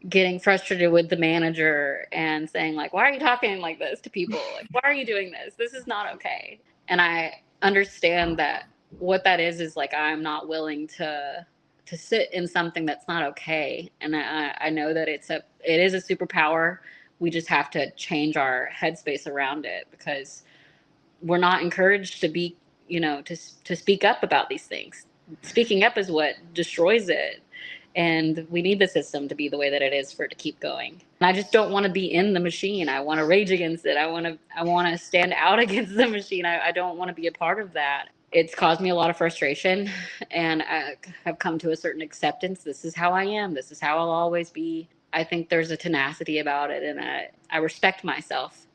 getting frustrated with the manager and saying like, why are you talking like this to people? Like, why are you doing this? This is not okay. And I understand that what that is like, I'm not willing to sit in something that's not okay. And I know that it is a superpower. We just have to change our headspace around it because we're not encouraged to be, to speak up about these things. Speaking up is what destroys it. And we need the system to be the way that it is for it to keep going. And I just don't want to be in the machine. I want to rage against it. I want to stand out against the machine. I don't want to be a part of that. It's caused me a lot of frustration, and I have come to a certain acceptance. This is how I am. This is how I'll always be. I think there's a tenacity about it, and I respect myself.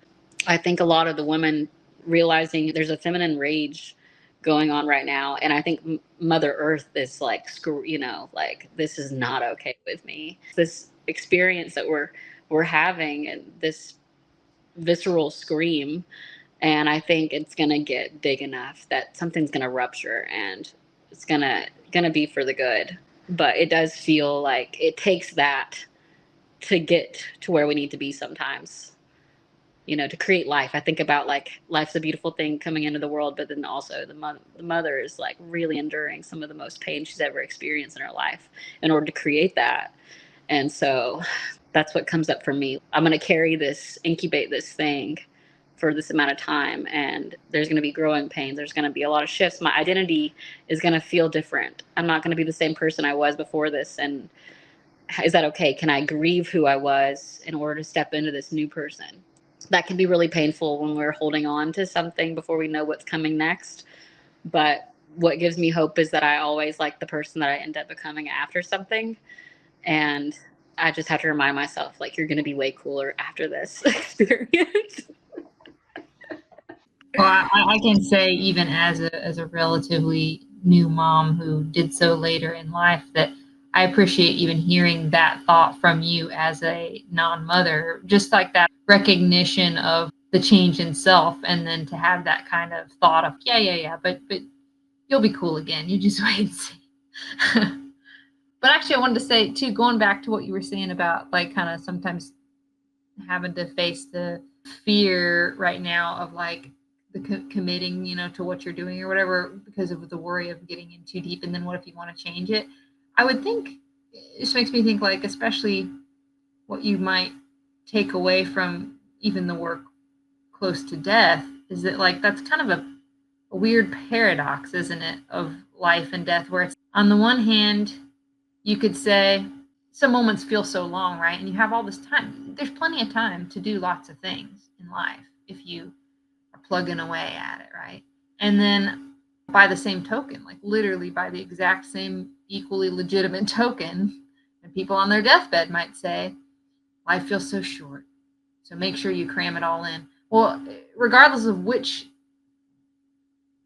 I think a lot of the women realizing there's a feminine rage going on right now, and I think Mother Earth is like, like, this is not okay with me. This experience that we're having, and this visceral scream, and I think it's gonna get big enough that something's gonna rupture, and it's gonna be for the good. But it does feel like it takes that to get to where we need to be sometimes, to create life. I think about like life's a beautiful thing coming into the world, but then also the mother is like really enduring some of the most pain she's ever experienced in her life in order to create that. And so that's what comes up for me. I'm going to incubate this thing for this amount of time, and there's going to be growing pains. There's going to be a lot of shifts. My identity is going to feel different. I'm not going to be the same person I was before this. And is that okay? Can I grieve who I was in order to step into this new person? That can be really painful when we're holding on to something before we know what's coming next. But what gives me hope is that I always like the person that I end up becoming after something. And I just have to remind myself, like, you're going to be way cooler after this experience. Well, I can say, even as a relatively new mom who did so later in life, that I appreciate even hearing that thought from you as a non-mother, just like that recognition of the change in self, and then to have that kind of thought of, yeah, but you'll be cool again. You just wait and see. But actually, I wanted to say too, going back to what you were saying about like kind of sometimes having to face the fear right now of like the committing, to what you're doing or whatever, because of the worry of getting in too deep. And then what if you want to change it? I would think it just makes me think, like, especially what you might take away from even the work close to death is that, like, that's kind of a weird paradox, isn't it, of life and death, where it's on the one hand, you could say some moments feel so long, right? And you have all this time. There's plenty of time to do lots of things in life if you are plugging away at it, right? And then by the same token, like literally by the exact same equally legitimate token, and people on their deathbed might say, life feels so short, so make sure you cram it all in. Well, regardless of which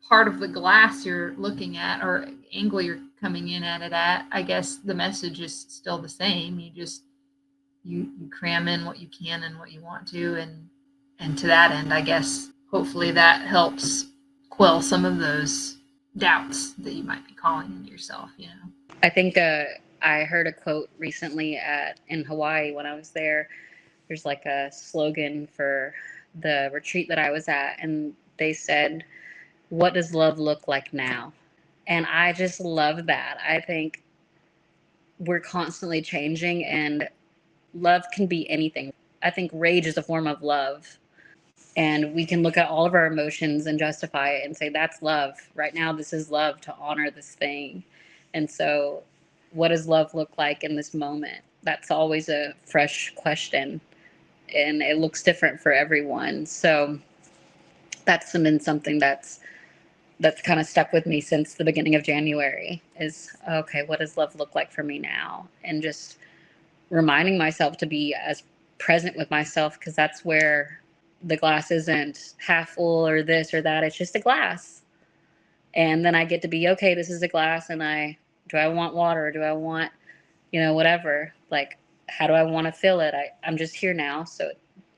part of the glass you're looking at or angle you're coming in at it at, I guess the message is still the same. You just you cram in what you can and what you want to, and to that end, I guess hopefully that helps quell some of those doubts that you might be calling into yourself. I think I heard a quote recently in Hawaii when I was there. There's like a slogan for the retreat that I was at, and they said, "What does love look like now?" And I just love that. I think we're constantly changing, and love can be anything. I think rage is a form of love. And we can look at all of our emotions and justify it and say, that's love. Right now, this is love, to honor this thing. And so, what does love look like in this moment? That's always a fresh question. And it looks different for everyone. So, that's been something that's kind of stuck with me since the beginning of January is, okay, what does love look like for me now? And just reminding myself to be as present with myself, because that's where the glass isn't half full or this or that. It's just a glass. And then I get to be, okay, this is a glass, and do I want water? Do I want, whatever? Like, how do I want to fill it? I'm just here now. So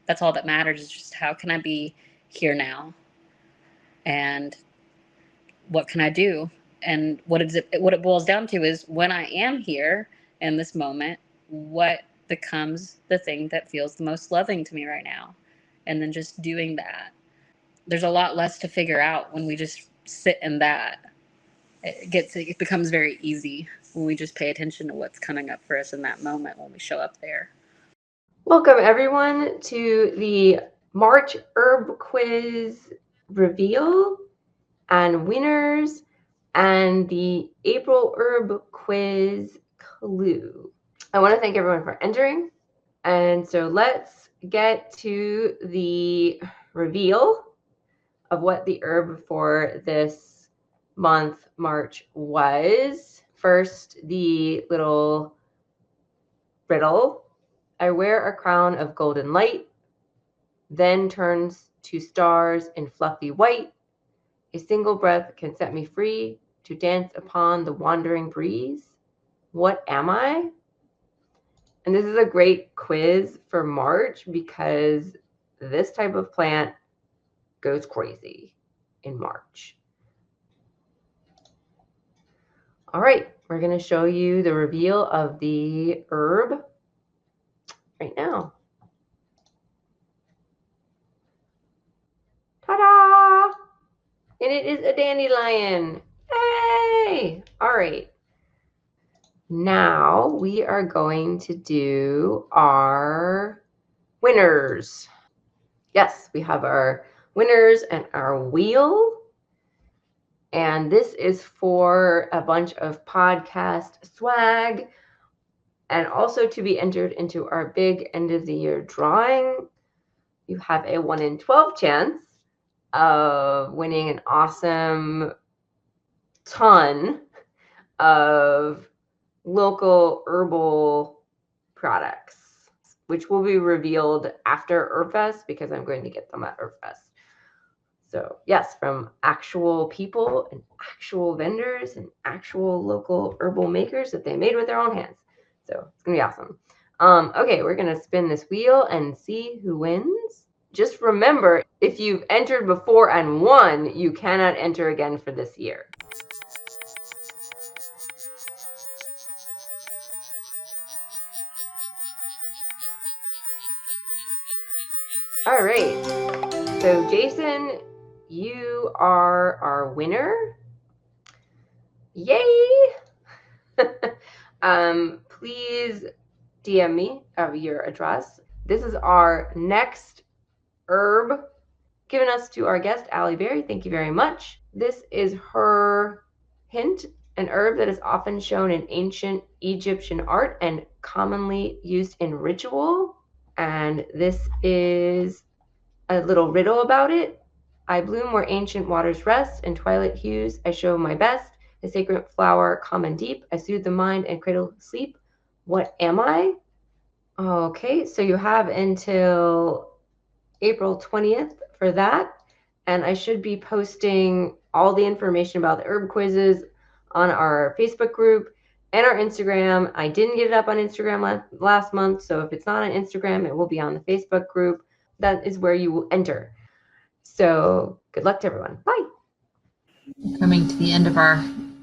that's all that matters, is just how can I be here now? And what can I do? And what it boils down to is, when I am here in this moment, what becomes the thing that feels the most loving to me right now? And then just doing that. There's a lot less to figure out when we just sit in that. It becomes very easy when we just pay attention to what's coming up for us in that moment when we show up there. Welcome everyone to the March Herb Quiz reveal and winners, and the April Herb Quiz clue. I want to thank everyone for entering. And so let's get to the reveal of what the herb for this month, March, was. First, the little riddle. I wear a crown of golden light, then turns to stars in fluffy white. A single breath can set me free to dance upon the wandering breeze. What am I? And this is a great quiz for March because this type of plant goes crazy in March. All right, we're going to show you the reveal of the herb right now. Ta-da! And it is a dandelion. Hey! All right. Now we are going to do our winners. Yes, we have our winners and our wheel. And this is for a bunch of podcast swag, and also to be entered into our big end of the year drawing. You have a 1 in 12 chance of winning an awesome ton of local herbal products, which will be revealed after HerbFest because I'm going to get them at HerbFest. So yes, from actual people and actual vendors and actual local herbal makers that they made with their own hands. So it's gonna be awesome. Okay, we're gonna spin this wheel and see who wins. Just remember, if you've entered before and won, you cannot enter again for this year. All right. So Jason, you are our winner. Yay! Please DM me of your address. This is our next herb given us to our guest, allyeberry. Thank you very much. This is her hint, an herb that is often shown in ancient Egyptian art and commonly used in ritual. And this is a little riddle about it. I bloom where ancient waters rest, in twilight hues I show my best. A sacred flower, calm and deep, I soothe the mind and cradle sleep. What am I? Okay, so you have until April 20th for that. And I should be posting all the information about the herb quizzes on our Facebook group and our Instagram. I didn't get it up on Instagram last month, so if it's not on Instagram, it will be on the Facebook group. That is where you will enter. So good luck to everyone. Bye. Coming to the end of our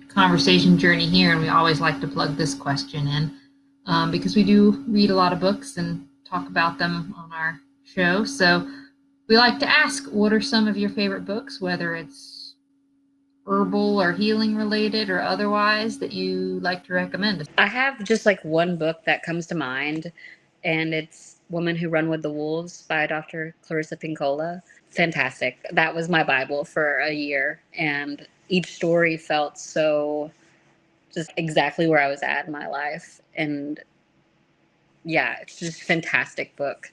conversation journey here, and we always like to plug this question in because we do read a lot of books and talk about them on our show. So we like to ask, what are some of your favorite books, whether it's herbal or healing related or otherwise, that you like to recommend? I have just like one book that comes to mind, and it's Women Who Run with the Wolves by Dr. Clarissa Pinkola. Fantastic. That was my Bible for a year, and each story felt so just exactly where I was at in my life. And yeah, it's just a fantastic book.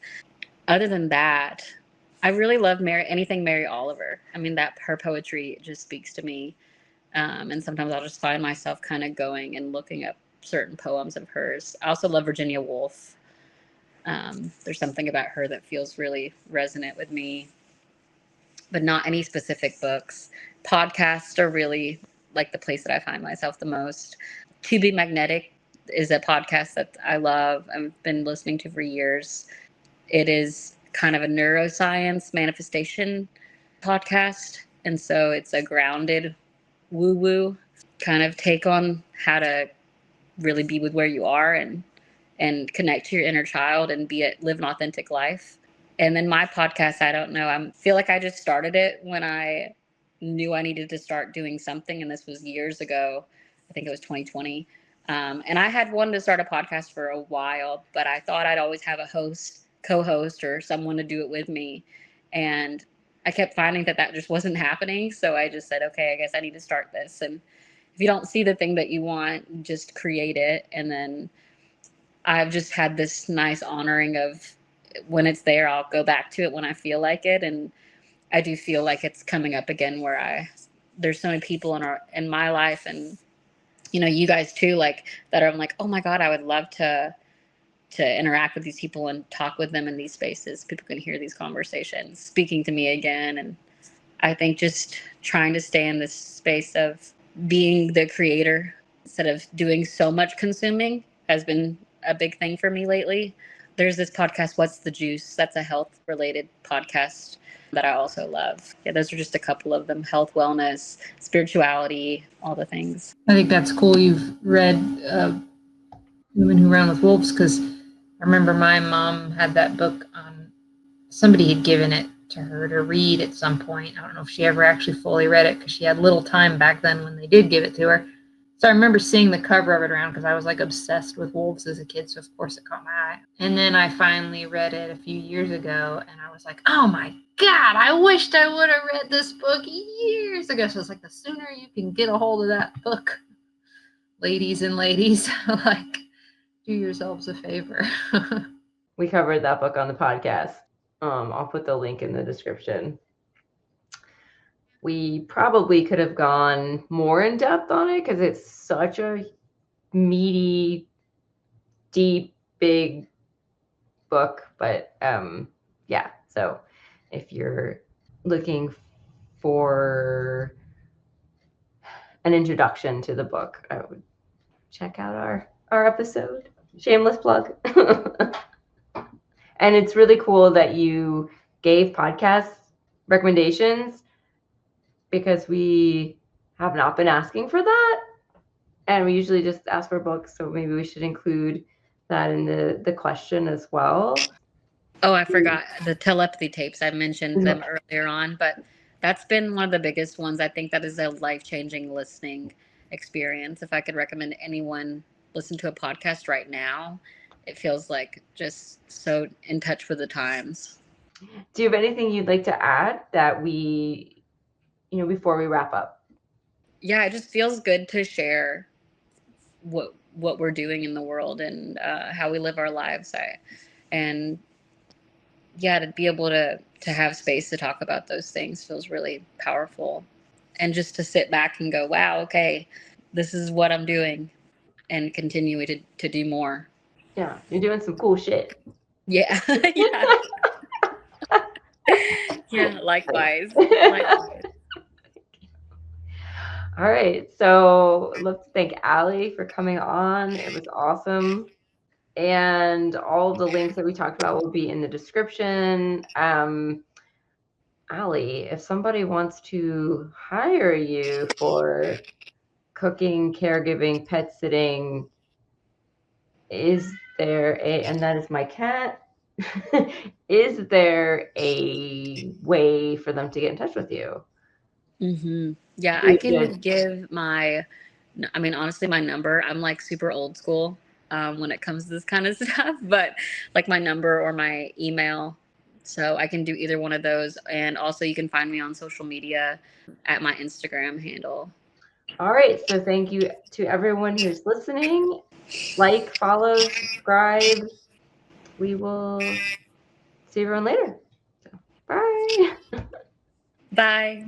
Other than that, I really love anything Mary Oliver. I mean, that her poetry just speaks to me. And sometimes I'll just find myself kind of going and looking up certain poems of hers. I also love Virginia Woolf. There's something about her that feels really resonant with me, but not any specific books. Podcasts are really like the place that I find myself the most. To Be Magnetic is a podcast that I love. I've been listening to for years. It is kind of a neuroscience manifestation podcast. And so it's a grounded woo-woo kind of take on how to really be with where you are and connect to your inner child and live an authentic life. And then my podcast, I don't know, I feel like I just started it when I knew I needed to start doing something. And this was years ago. I think it was 2020. And I had wanted to start a podcast for a while, but I thought I'd always have a co-host or someone to do it with me. And I kept finding that just wasn't happening. So I just said, okay, I guess I need to start this. And if you don't see the thing that you want, just create it. And then I've just had this nice honoring of when it's there, I'll go back to it when I feel like it. And I do feel like it's coming up again where there's so many people in my life, and you guys too, like that are, I'm like, oh my God, I would love to interact with these people and talk with them in these spaces. People can hear these conversations speaking to me again. And I think just trying to stay in this space of being the creator instead of doing so much consuming has been a big thing for me lately. There's this podcast, What's the Juice? That's a health related podcast that I also love. Yeah, those are just a couple of them. Health, wellness, spirituality, all the things. I think that's cool. You've read Women Who Run with Wolves, because I remember my mom had that book on, somebody had given it to her to read at some point. I don't know if she ever actually fully read it because she had little time back then when they did give it to her. So I remember seeing the cover of it around because I was like obsessed with wolves as a kid. So of course it caught my eye. And then I finally read it a few years ago and I was like, oh my God, I wished I would have read this book years ago. So it's like, the sooner you can get a hold of that book, ladies and ladies, like, do yourselves a favor. We covered that book on the podcast. I'll put the link in the description. We probably could have gone more in depth on it because it's such a meaty, deep, big book. But yeah, so if you're looking for an introduction to the book, I would check out our episode. Shameless plug. And it's really cool that you gave podcast recommendations, because we have not been asking for that. And we usually just ask for books. So maybe we should include that in the question as well. Oh, I forgot the telepathy tapes. I mentioned them earlier on, but that's been one of the biggest ones. I think that is a life-changing listening experience. If I could recommend anyone listen to a podcast right now, it feels like just so in touch with the times. Do you have anything you'd like to add that we, before we wrap up? Yeah, it just feels good to share what we're doing in the world and how we live our lives. And yeah, to be able to have space to talk about those things feels really powerful. And just to sit back and go, wow, okay, this is what I'm doing, and continue to do more. Yeah, you're doing some cool shit. Yeah. Yeah. Yeah, likewise. Likewise. All right. So I'd love to thank Allie for coming on. It was awesome. And all the links that we talked about will be in the description. Allie, if somebody wants to hire you for cooking, caregiving, pet sitting, is there and that is my cat, is there a way for them to get in touch with you? Mm-hmm. Yeah, I can give honestly, my number. I'm like super old school when it comes to this kind of stuff, but like my number or my email. So I can do either one of those. And also you can find me on social media at my Instagram handle. All right. So thank you to everyone who's listening. Like, follow, subscribe. We will see everyone later. So, bye. Bye.